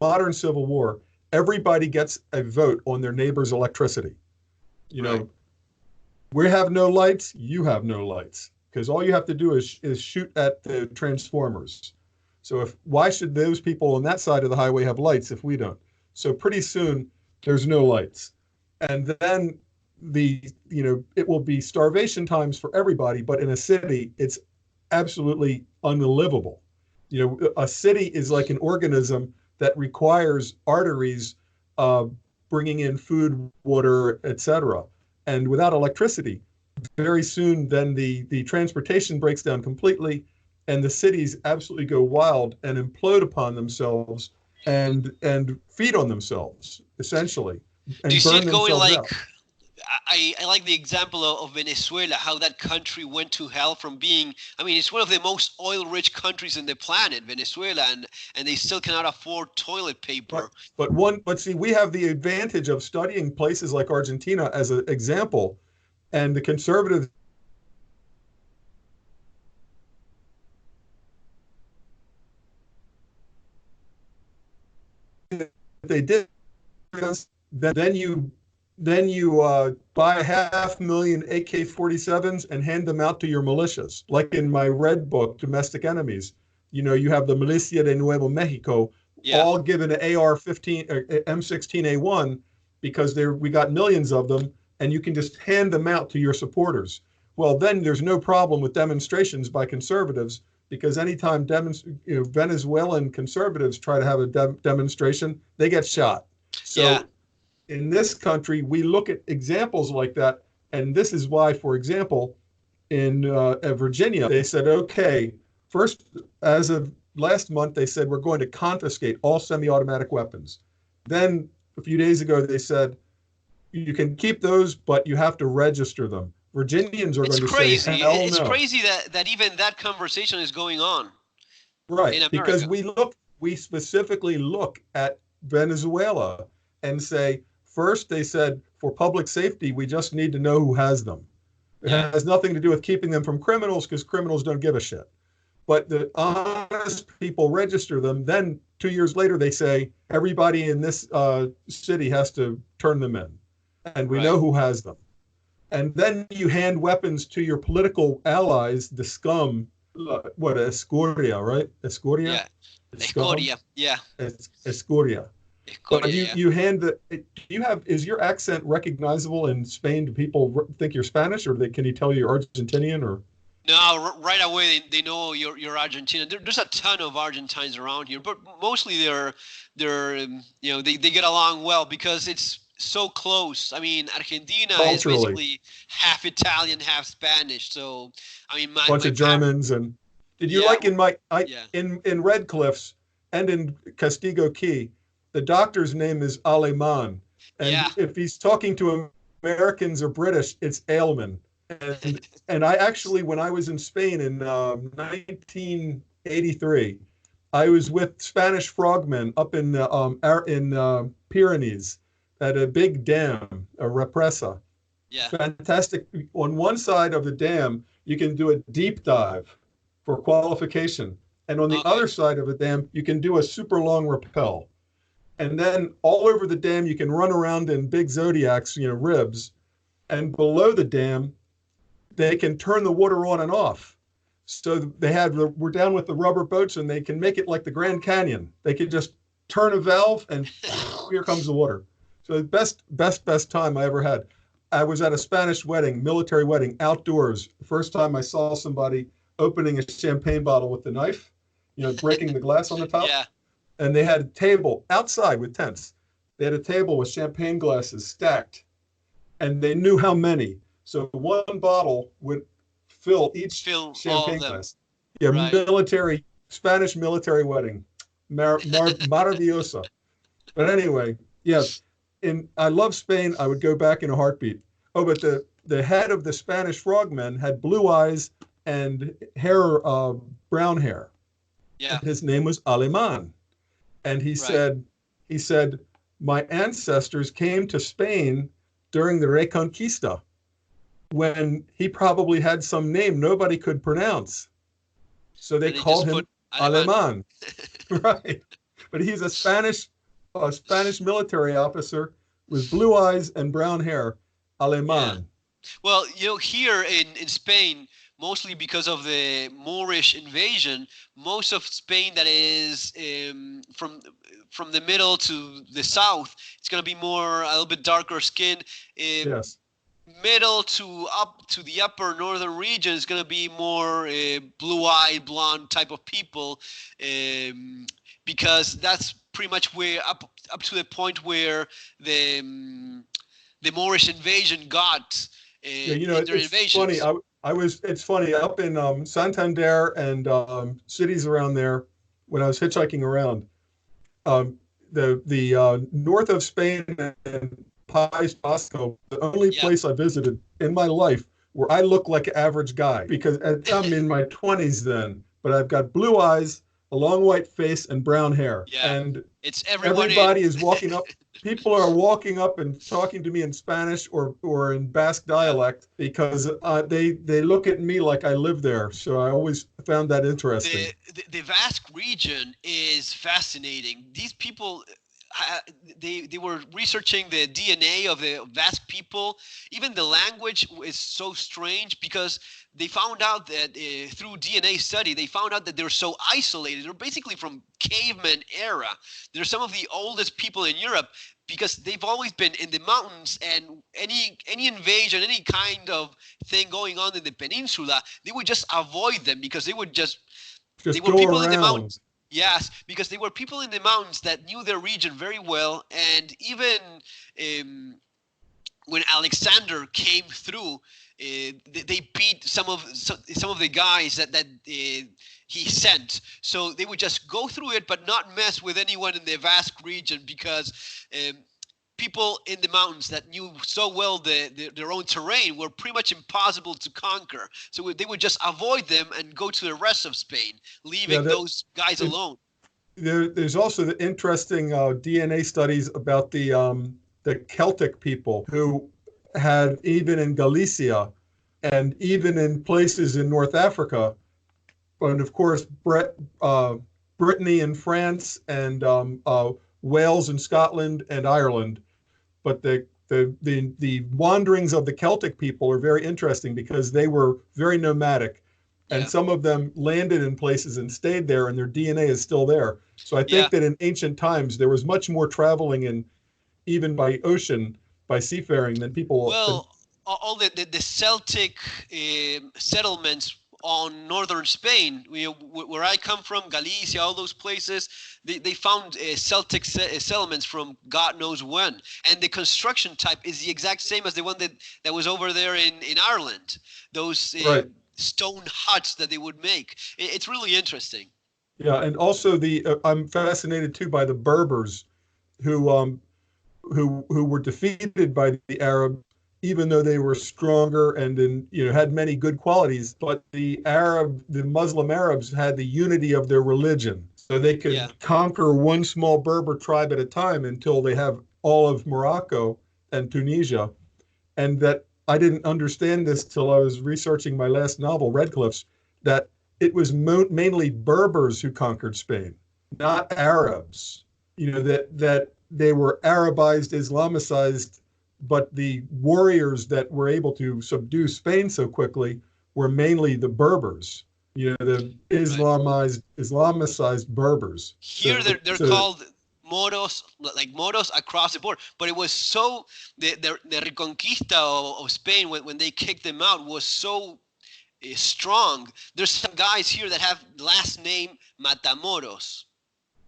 modern civil war, everybody gets a vote on their neighbor's electricity. We have no lights, you have no lights. Because all you have to do is shoot at the transformers. So why should those people on that side of the highway have lights if we don't? So pretty soon there's no lights, and then it will be starvation times for everybody. But in a city, it's absolutely unlivable. A city is like an organism that requires arteries, bringing in food, water, etc. And without electricity, very soon, then the transportation breaks down completely, and the cities absolutely go wild and implode upon themselves and feed on themselves, essentially. Do you see it going like? I like the example of Venezuela, how that country went to hell from being. I mean, it's one of the most oil-rich countries in the planet, Venezuela, and they still cannot afford toilet paper. But see, we have the advantage of studying places like Argentina as an example. And the conservatives they did, then you buy 500,000 AK-47s and hand them out to your militias. Like in my red book, Domestic Enemies, you have the Milicia de Nuevo Mexico, all given an AR-15 or M16A1 because we got millions of them. And you can just hand them out to your supporters. Well, then there's no problem with demonstrations by conservatives, because anytime Venezuelan conservatives try to have a demonstration, they get shot. So in this country, we look at examples like that. And this is why, for example, in Virginia, they said, okay, first, as of last month, they said, we're going to confiscate all semi-automatic weapons. Then a few days ago, they said, you can keep those, but you have to register them. Virginians are going to say, hell no. It's crazy that even that conversation is going on. Right, because we specifically look at Venezuela and say, first they said, for public safety, we just need to know who has them. It has nothing to do with keeping them from criminals, because criminals don't give a shit. But the honest people register them. Then 2 years later, they say, everybody in this city has to turn them in. And we know who has them. And then you hand weapons to your political allies, the scum, Escoria, right? Escoria? Yeah. Escoria, yeah. Escoria. But you hand is your accent recognizable in Spain? Do people think you're Spanish, or can you tell you're Argentinian, or? No, right away they know you're Argentinian. There's a ton of Argentines around here, but mostly they get along well because it's so close. I mean, Argentina is basically half Italian, half Spanish. So, I mean, bunch of Germans and Did you Yeah, like yeah, in Red Cliffs and in Castigo Key, the doctor's name is Aleman, yeah. and if he's talking to Americans or British, it's Ailman. And and I actually, when I was in Spain in 1983, I was with Spanish frogmen up in Pyrenees at a big dam, a represa. Yeah. Fantastic. On one side of the dam, you can do a deep dive for qualification. And on the Okay. other side of the dam, you can do a super long rappel. And then all over the dam, you can run around in big zodiacs, ribs. And below the dam, they can turn the water on and off. So we're down with the rubber boats and they can make it like the Grand Canyon. They can just turn a valve and here comes the water. So the best time I ever had. I was at a Spanish wedding, military wedding, outdoors. The first time I saw somebody opening a champagne bottle with the knife, breaking the glass on the top. Yeah. And they had a table outside with tents. They had a table with champagne glasses stacked, and they knew how many. So one bottle would fill each Fill all of champagne them. glass. Yeah, Right. Spanish military wedding, maravillosa. But anyway, yes, I love Spain. I would go back in a heartbeat. Oh, but the head of the Spanish frogmen had blue eyes and brown hair, Yeah. and his name was Aleman. And Right. he said, my ancestors came to Spain during the Reconquista, when he probably had some name nobody could pronounce. So they And they just called put him Aleman. Aleman, right? But he's a Spanish military officer with blue eyes and brown hair, Yeah. Aleman. Well, here in Spain, mostly because of the Moorish invasion, most of Spain that is from the middle to the south, it's gonna be a little bit darker skin. Yes. Middle to up to the upper northern region is going to be more blue-eyed, blonde type of people, because that's pretty much where up to the point where the Moorish invasion got Yeah, in their it's funny. invasions. It's funny up in Santander and cities around there when I was hitchhiking around. Um, the north of Spain and País Basco, the only Yeah, place I visited in my life where I look like an average guy because I'm in my 20s then, but I've got blue eyes, a long white face, and brown hair. yeah. And It's everyone in. everybody is walking up. People are walking up and talking to me in Spanish or in Basque Yeah. dialect because they look at me like I live there. So I always found that interesting. The Basque region is fascinating. These people, they were researching the DNA of the Basque people. Even the language is so strange because they found out that through DNA study, they found out that they're so isolated. They're basically from caveman era. They're some of the oldest people in Europe because they've always been in the mountains, and any invasion, any kind of thing going on in the peninsula, they would just avoid them because they Just were go people in the around. mountains. Yes, because they were people in the mountains that knew their region very well, and even when Alexander came through, they beat some of the guys that he sent. So they would just go through it, but not mess with anyone in the Basque region because people in the mountains that knew so well their own terrain were pretty much impossible to conquer. So they would just avoid them and go to the rest of Spain, Yeah, leaving those guys alone. there's also the interesting DNA studies about the Celtic people who had even in Galicia and even in places in North Africa, and of course Brittany and France and Wales and Scotland and Ireland. But the wanderings of the Celtic people are very interesting because they were very nomadic, and Yeah. some of them landed in places and stayed there, and their DNA is still there. So I Yeah. think that in ancient times there was much more traveling and even by ocean, by seafaring than people. Well, all the Celtic settlements on northern Spain, where I come from, Galicia, all those places, they found Celtic settlements from God knows when. And the construction type is the exact same as the one that was over there in Ireland. Those Right. stone huts that they would make. It's really interesting. Yeah, and also I'm fascinated too by the Berbers, who who were defeated by the Arabs, even though they were stronger and had many good qualities. But the Muslim Arabs had the unity of their religion, so they Yeah. could conquer one small Berber tribe at a time until they have all of Morocco and Tunisia. And that I didn't understand this till I was researching my last novel, Red Cliffs, that it was mainly Berbers who conquered Spain, not Arabs. That they were Arabized, Islamicized, but the warriors that were able to subdue Spain so quickly were mainly the Berbers. The Right. Islamicized Berbers. Here they're So called Moros, like Moros across the board. But it was so the Reconquista of Spain when they kicked them out was so strong. There's some guys here that have last name Matamoros.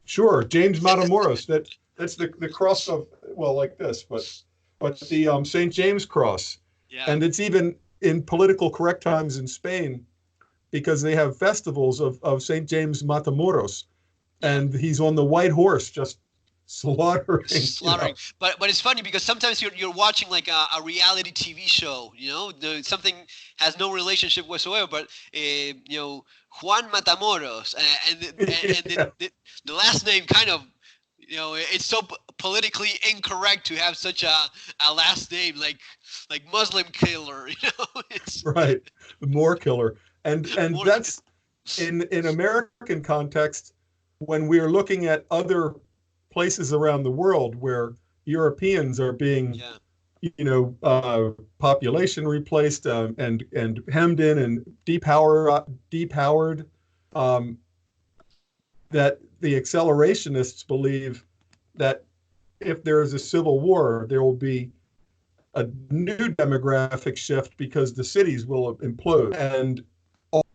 sure, James Matamoros. That's the cross of, well, like this, but the St. James cross, Yeah. and it's even in political correct times in Spain because they have festivals of St. James Matamoros, and he's on the white horse just slaughtering. Slaughtering. But it's funny because sometimes you're watching like a reality TV show, something has no relationship whatsoever, but Juan Matamoros, and the last name kind of, it's so politically incorrect to have such a last name like Muslim killer, it's Right, more killer, and more. that's in American context when we're looking at other places around the world where Europeans are being, population replaced, and hemmed in and depowered, that the accelerationists believe that if there is a civil war, there will be a new demographic shift because the cities will implode, and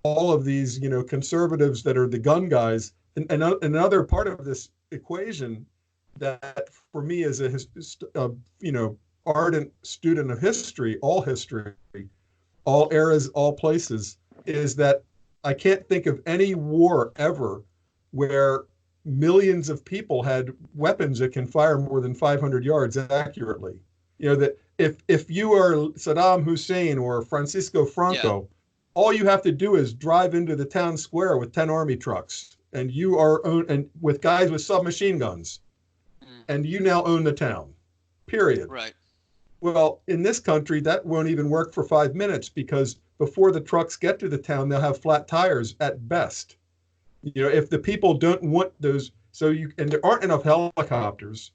all of these, conservatives that are the gun guys. And another part of this equation that for me as a ardent student of history, all eras, all places, is that I can't think of any war ever where millions of people had weapons that can fire more than 500 yards accurately. That if you are Saddam Hussein or Francisco Franco, all you have to do is drive into the town square with 10 army trucks, and you are and with guys with submachine guns, and you now own the town, period. Right. Well, in this country, that won't even work for 5 minutes because before the trucks get to the town, they'll have flat tires at best. If the people don't want those, and there aren't enough helicopters,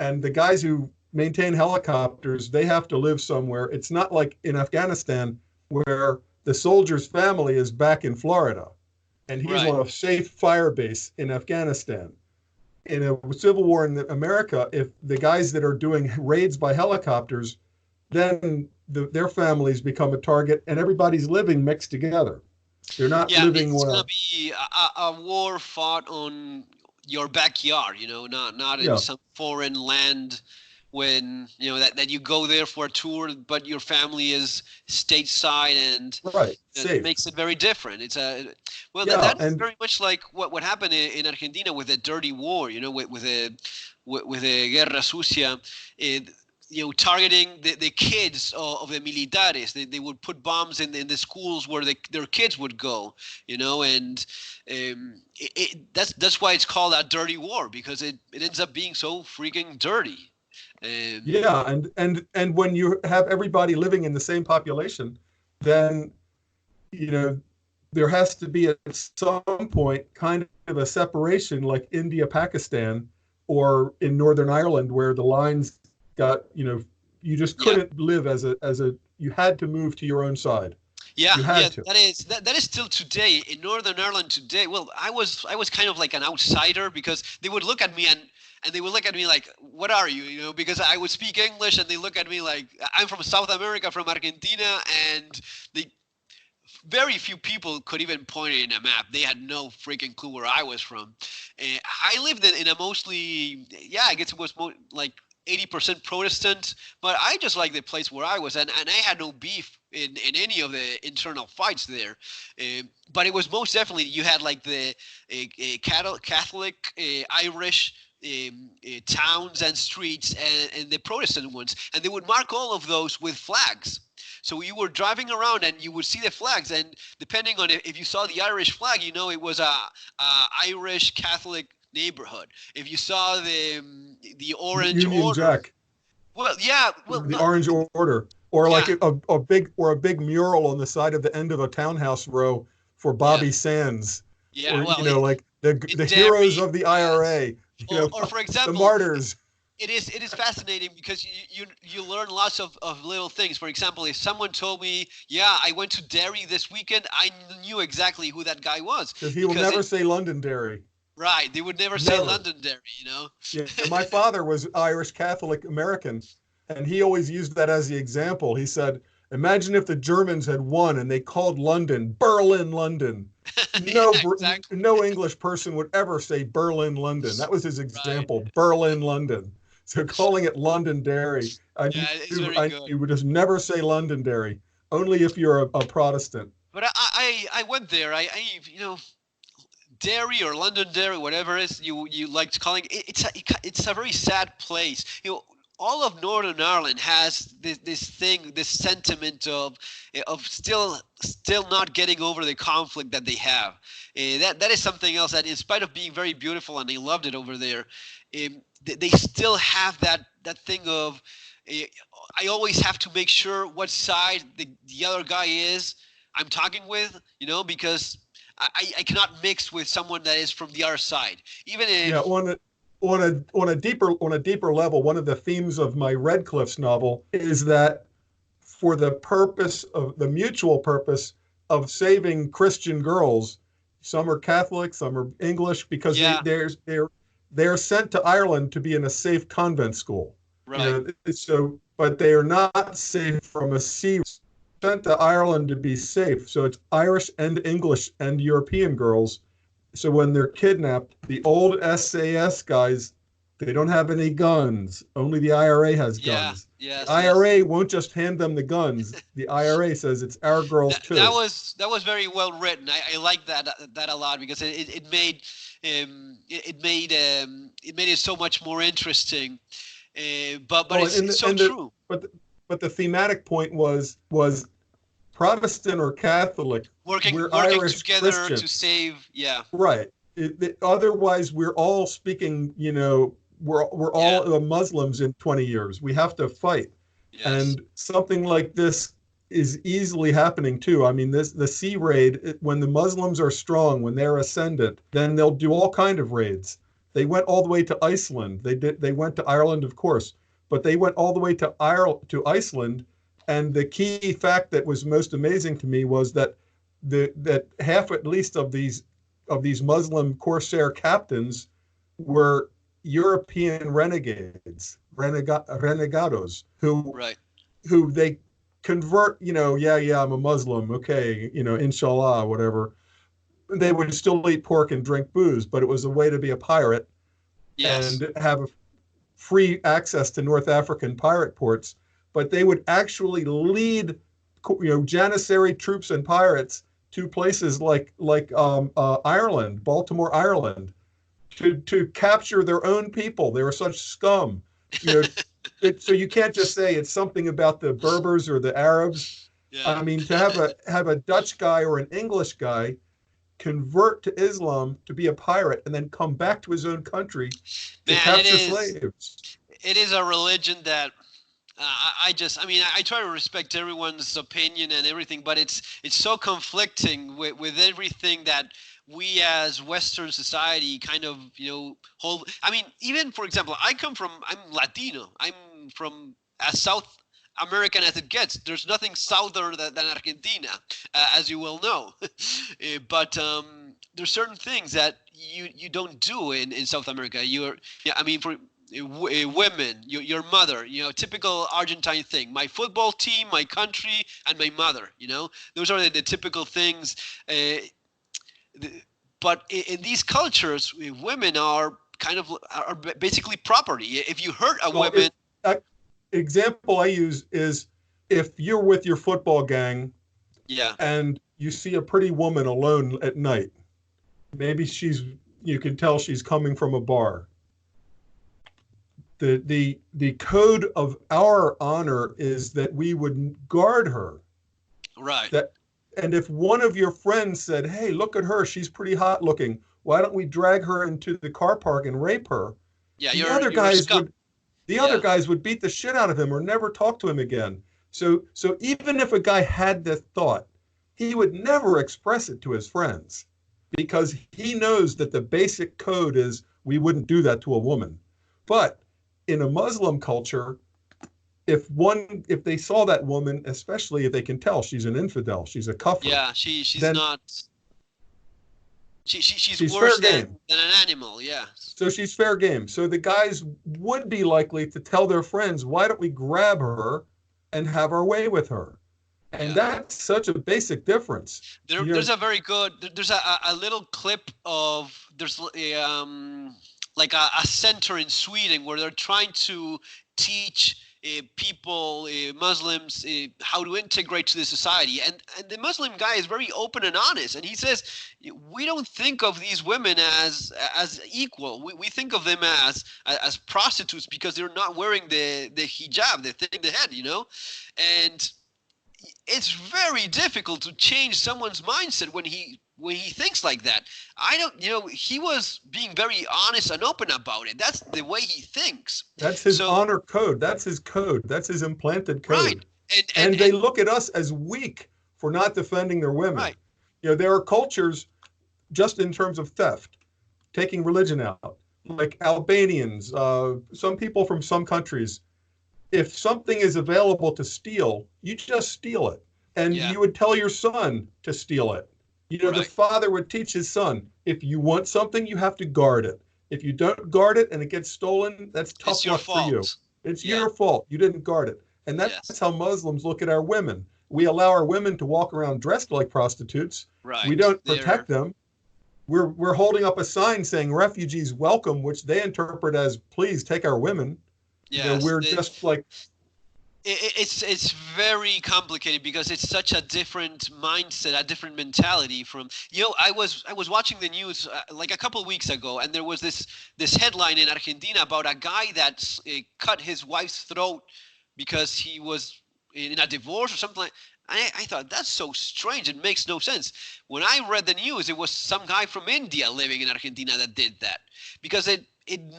and the guys who maintain helicopters, they have to live somewhere. It's not like in Afghanistan where the soldier's family is back in Florida, and he's on a safe fire base in Afghanistan. In a civil war in America, if the guys that are doing raids by helicopters, then their families become a target, and everybody's living mixed together. They're not living. It's gonna be a war fought on your backyard, not in some foreign land. When that you go there for a tour, but your family is stateside, and it makes it very different. It's that's very much like what happened in Argentina with the dirty war. With the Guerra Sucia, targeting the kids of the militares. They would put bombs in the schools where their kids would go. And that's why it's called a dirty war, because it ends up being so freaking dirty. And when you have everybody living in the same population, then there has to be at some point kind of a separation, like India, Pakistan, or in Northern Ireland, where the lines got, you just couldn't live as a you had to move to your own side. That is still today in Northern Ireland today. Well, I was kind of like an outsider because they would look at me and they would look at me like, what are you? Because I would speak English, and they look at me like I'm from South America, from Argentina, and very few people could even point it in a map. They had no freaking clue where I was from. I lived in a mostly, I guess it was like 80% Protestant, but I just like the place where I was, and I had no beef in any of the internal fights there. But it was most definitely, you had like the Catholic, Irish towns and streets, and the Protestant ones, and they would mark all of those with flags. So you were driving around and you would see the flags, and depending on if you saw the Irish flag, it was a Irish Catholic neighborhood. If you saw the Orange Union Order, Jack. well, yeah, well, The Orange Order, or yeah. like a big mural on the side of the end of a townhouse row for Bobby Sands, Yeah, or well, like the Derry, heroes of the yes. IRA, Or for example, the martyrs. it is fascinating because you learn lots of little things. For example, if someone told me, yeah, I went to Derry this weekend, I knew exactly who that guy was. Because he will never say Londonderry. Right, they would never say Londonderry, Yeah, my father was Irish Catholic American, and he always used that as the example. He said, imagine if the Germans had won and they called London Berlin, London. No, Yeah, exactly. no English person would ever say Berlin, London. That was his example, Right. Berlin, London. So calling it Londonderry, Yeah, it's very good. you would just never say Londonderry, only if you're a Protestant. But I went there. Derry or Londonderry, whatever it is you liked calling it, it's a very sad place. All of Northern Ireland has this sentiment of still not getting over the conflict that they have. That is something else that, in spite of being very beautiful and they loved it over there, they still have that thing of I always have to make sure what side the other guy is I'm talking with, because I cannot mix with someone that is from the other side, even if. Yeah, on a deeper level, one of the themes of my Red Cliffs novel is that for the mutual purpose of saving Christian girls, some are Catholic, some are English, because they're sent to Ireland to be in a safe convent school. Right. But they are not safe from a sea. Sent to Ireland to be safe. So it's Irish and English and European girls. So when they're kidnapped, the old SAS guys, they don't have any guns. Only the IRA has guns. Yes. The IRA won't just hand them the guns. The IRA says it's our girls too. That was very well written. I like that a lot, because it made it so much more interesting. But it's so true. But the thematic point was Protestant or Catholic, working Irish together Christians. to save. Yeah. Right. Otherwise, we're all speaking. We're all Muslims in 20 years. We have to fight. Yes. And something like this is easily happening too. I mean, the sea raid, when the Muslims are strong, when they're ascendant, then they'll do all kind of raids. They went all the way to Iceland. They went to Ireland, of course, but they went all the way to Iceland. And the key fact that was most amazing to me was that that half at least of these Muslim corsair captains were European renegados who they convert. I'm a Muslim, okay, inshallah, whatever. They would still eat pork and drink booze, but it was a way to be a pirate. Yes. And have free access to North African pirate ports. But they would actually lead, Janissary troops and pirates to places like Ireland, Baltimore, Ireland, to capture their own people. They were such scum. So you can't just say it's something about the Berbers or the Arabs. Yeah. I mean, to have a Dutch guy or an English guy convert to Islam to be a pirate and then come back to his own country to capture slaves. It is a religion that I try to respect everyone's opinion and everything, but it's so conflicting with everything that we as Western society kind of, hold. I mean, even, for example, I'm Latino. I'm from as South American as it gets. There's nothing southern than Argentina, as you well know. But there's certain things that you don't do in South America. For women, your mother, typical Argentine thing. My football team, my country, and my mother. Those are the typical things. But in these cultures, women are basically property. If you hurt a woman. Example I use is if you're with your football gang Yeah. and you see a pretty woman alone at night, maybe you can tell she's coming from a bar. The code of our honor is that we would guard her. Right. That, and if one of your friends said, "Hey, look at her, she's pretty hot looking. Why don't we drag her into the car park and rape her?" Yeah, The other you're a guys scum. would the other Yeah. guys would beat the shit out of him or never talk to him again. So even if a guy had this thought, he would never express it to his friends because he knows that the basic code is we wouldn't do that to a woman. But in a Muslim culture, if they saw that woman, especially if they can tell she's an infidel, she's a kafir, Yeah, she's then not. She's she's worse fair game. than an animal. Yeah. So she's fair game. So the guys would be likely to tell their friends, why don't we grab her and have our way with her? And Yeah. that's such a basic difference. There's a very good. There's a little clip of there's like a center in Sweden where they're trying to teach people, Muslims, how to integrate to the society, and the Muslim guy is very open and honest, and he says we don't think of these women as equal. We think of them as prostitutes because they're not wearing the hijab, the thing in the head, and it's very difficult to change someone's mindset when he thinks like that. I don't, he was being very honest and open about it. That's the way he thinks. That's his honor code. That's his code. That's his implanted code. Right. And they look at us as weak for not defending their women. Right. There are cultures, just in terms of theft, taking religion out, like Albanians, some people from some countries. If something is available to steal, you just steal it. And you would tell your son to steal it. The father would teach his son, if you want something, you have to guard it. If you don't guard it and it gets stolen, that's tough luck for you. It's your fault. You didn't guard it. And that's how Muslims look at our women. We allow our women to walk around dressed like prostitutes. Right. We don't protect them. We're holding up a sign saying refugees welcome, which they interpret as please take our women. Yeah, we're just like it's very complicated because it's such a different mindset, a different mentality from I was watching the news like a couple of weeks ago, and there was this headline in Argentina about a guy that cut his wife's throat because he was in a divorce or something like. I thought that's so strange. It makes no sense. When I read the news, it was some guy from India living in Argentina that did that, because it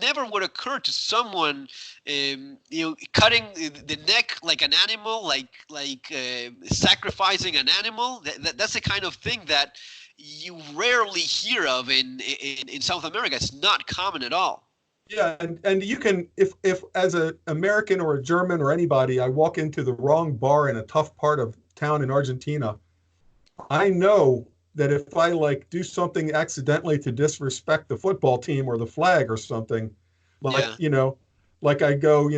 never would occur to someone, cutting the neck like an animal, like sacrificing an animal. That's the kind of thing that you rarely hear of in South America. It's not common at all. Yeah, and you can, if as an American or a German or anybody, I walk into the wrong bar in a tough part of town in Argentina, I know that if I do something accidentally to disrespect the football team or the flag or something, like I go,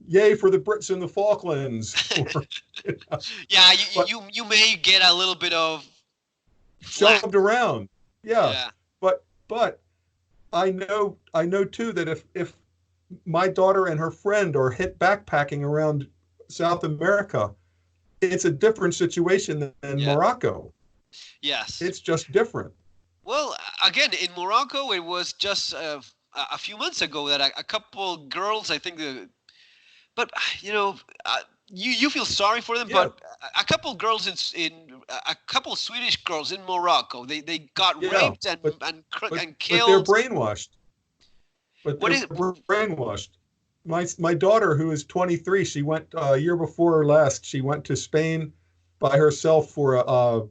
yay for the Brits in the Falklands. Or, yeah, you may get a little bit of shoved around. Yeah. But I know too that if my daughter and her friend are hit backpacking around South America, it's a different situation than Morocco. Yes. It's just different. Well, again, in Morocco, it was just a few months ago that a couple girls, I think, but you feel sorry for them, but a couple girls a couple Swedish girls in Morocco, they got raped and killed. But they're brainwashed. Brainwashed. My daughter, who is 23, she went a year before last. She went to Spain by herself for a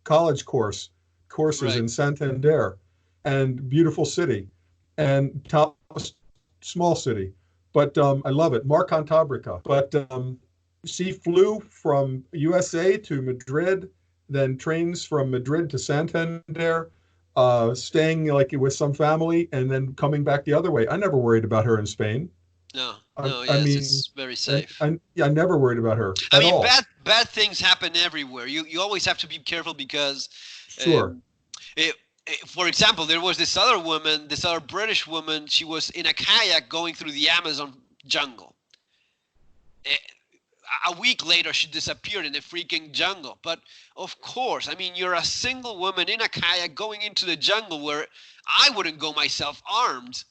college courses in Santander, and beautiful city, and small city, but I love it, Mar Cantabrica. But she flew from USA to Madrid, then trains from Madrid to Santander, staying with some family, and then coming back the other way. I never worried about her in Spain. No, I mean, it's very safe. I never worried about her at all. Bad things happen everywhere. You always have to be careful because, sure. For example, there was this other British woman. She was in a kayak going through the Amazon jungle. a week later, she disappeared in the freaking jungle. But of course, I mean, you're a single woman in a kayak going into the jungle where I wouldn't go myself armed,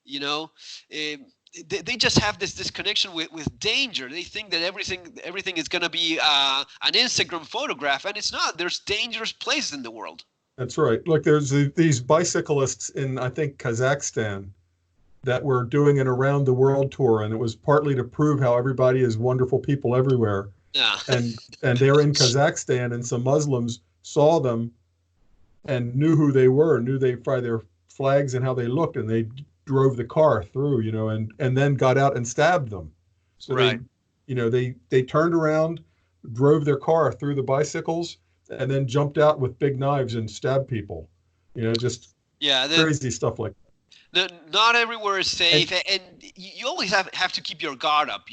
you know. They just have this connection with danger. They think that everything is going to be an Instagram photograph, and it's not. There's dangerous places in the world. That's right. Look, there's these bicyclists in, I think, Kazakhstan that were doing an around the world tour, and it was partly to prove how everybody is wonderful people everywhere. Yeah. And they were in Kazakhstan, and some Muslims saw them and knew who they were, knew by their flags and how they looked, and they drove the car through, and then got out and stabbed them. So right. They turned around, drove their car through the bicycles, and then jumped out with big knives and stabbed people. Just crazy stuff like that. Not everywhere is safe, and you always have to keep your guard up,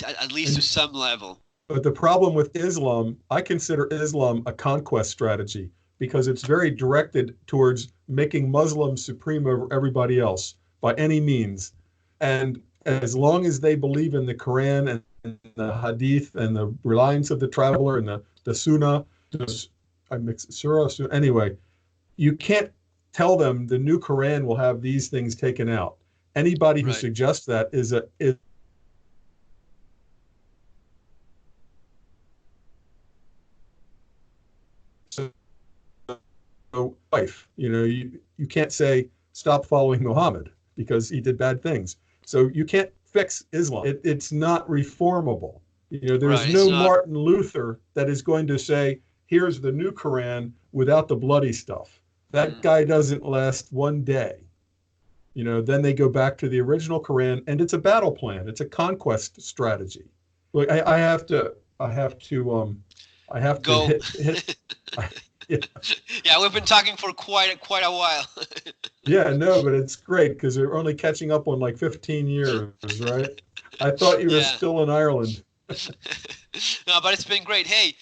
at least to some level. But the problem with Islam, I consider Islam a conquest strategy, because it's very directed towards making Muslims supreme over everybody else by any means. And as long as they believe in the Quran and the Hadith and the reliance of the traveler and the Sunnah, Surah, anyway, you can't tell them the new Quran will have these things taken out. Anybody who suggests that is wife. You can't say stop following Muhammad because he did bad things. So you can't fix Islam. It's not reformable. There's no Martin Luther that is going to say, here's the new Quran without the bloody stuff. That guy doesn't last one day. Then they go back to the original Quran, and it's a battle plan. It's a conquest strategy. Look, I have to go. hit Yeah, we've been talking for quite a while. Yeah, no, but it's great because we're only catching up on like 15 years, right? I thought you were still in Ireland. No, but it's been great. Hey,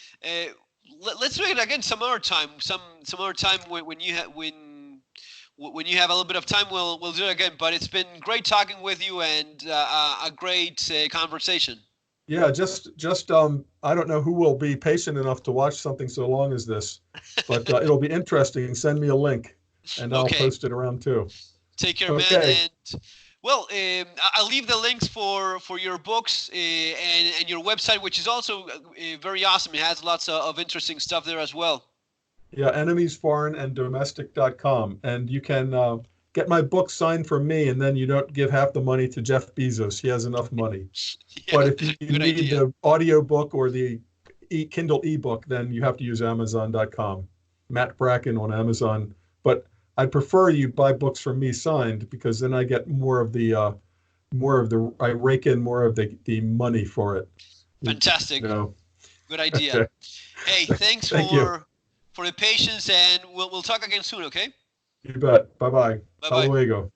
let's do it again some other time. Some other time when you have a little bit of time, we'll do it again. But it's been great talking with you and a great conversation. Yeah, just I don't know who will be patient enough to watch something so long as this, but it'll be interesting. Send me a link, and I'll post it around too. Take care, man. And well, I'll leave the links for your books and your website, which is also very awesome. It has lots of interesting stuff there as well. Yeah, enemiesforeignanddomestic.com, and you can get my book signed from me, and then you don't give half the money to Jeff Bezos. He has enough money. Yeah, but if you need the audio book or the Kindle ebook, then you have to use Amazon.com. Matt Bracken on Amazon. But I prefer you buy books from me signed, because then I get more of the I rake in more of the money for it. Fantastic. Good idea. Okay. Hey, thanks for the patience, and we'll talk again soon, okay? You bet. Bye-bye. Bye-bye. Hasta luego.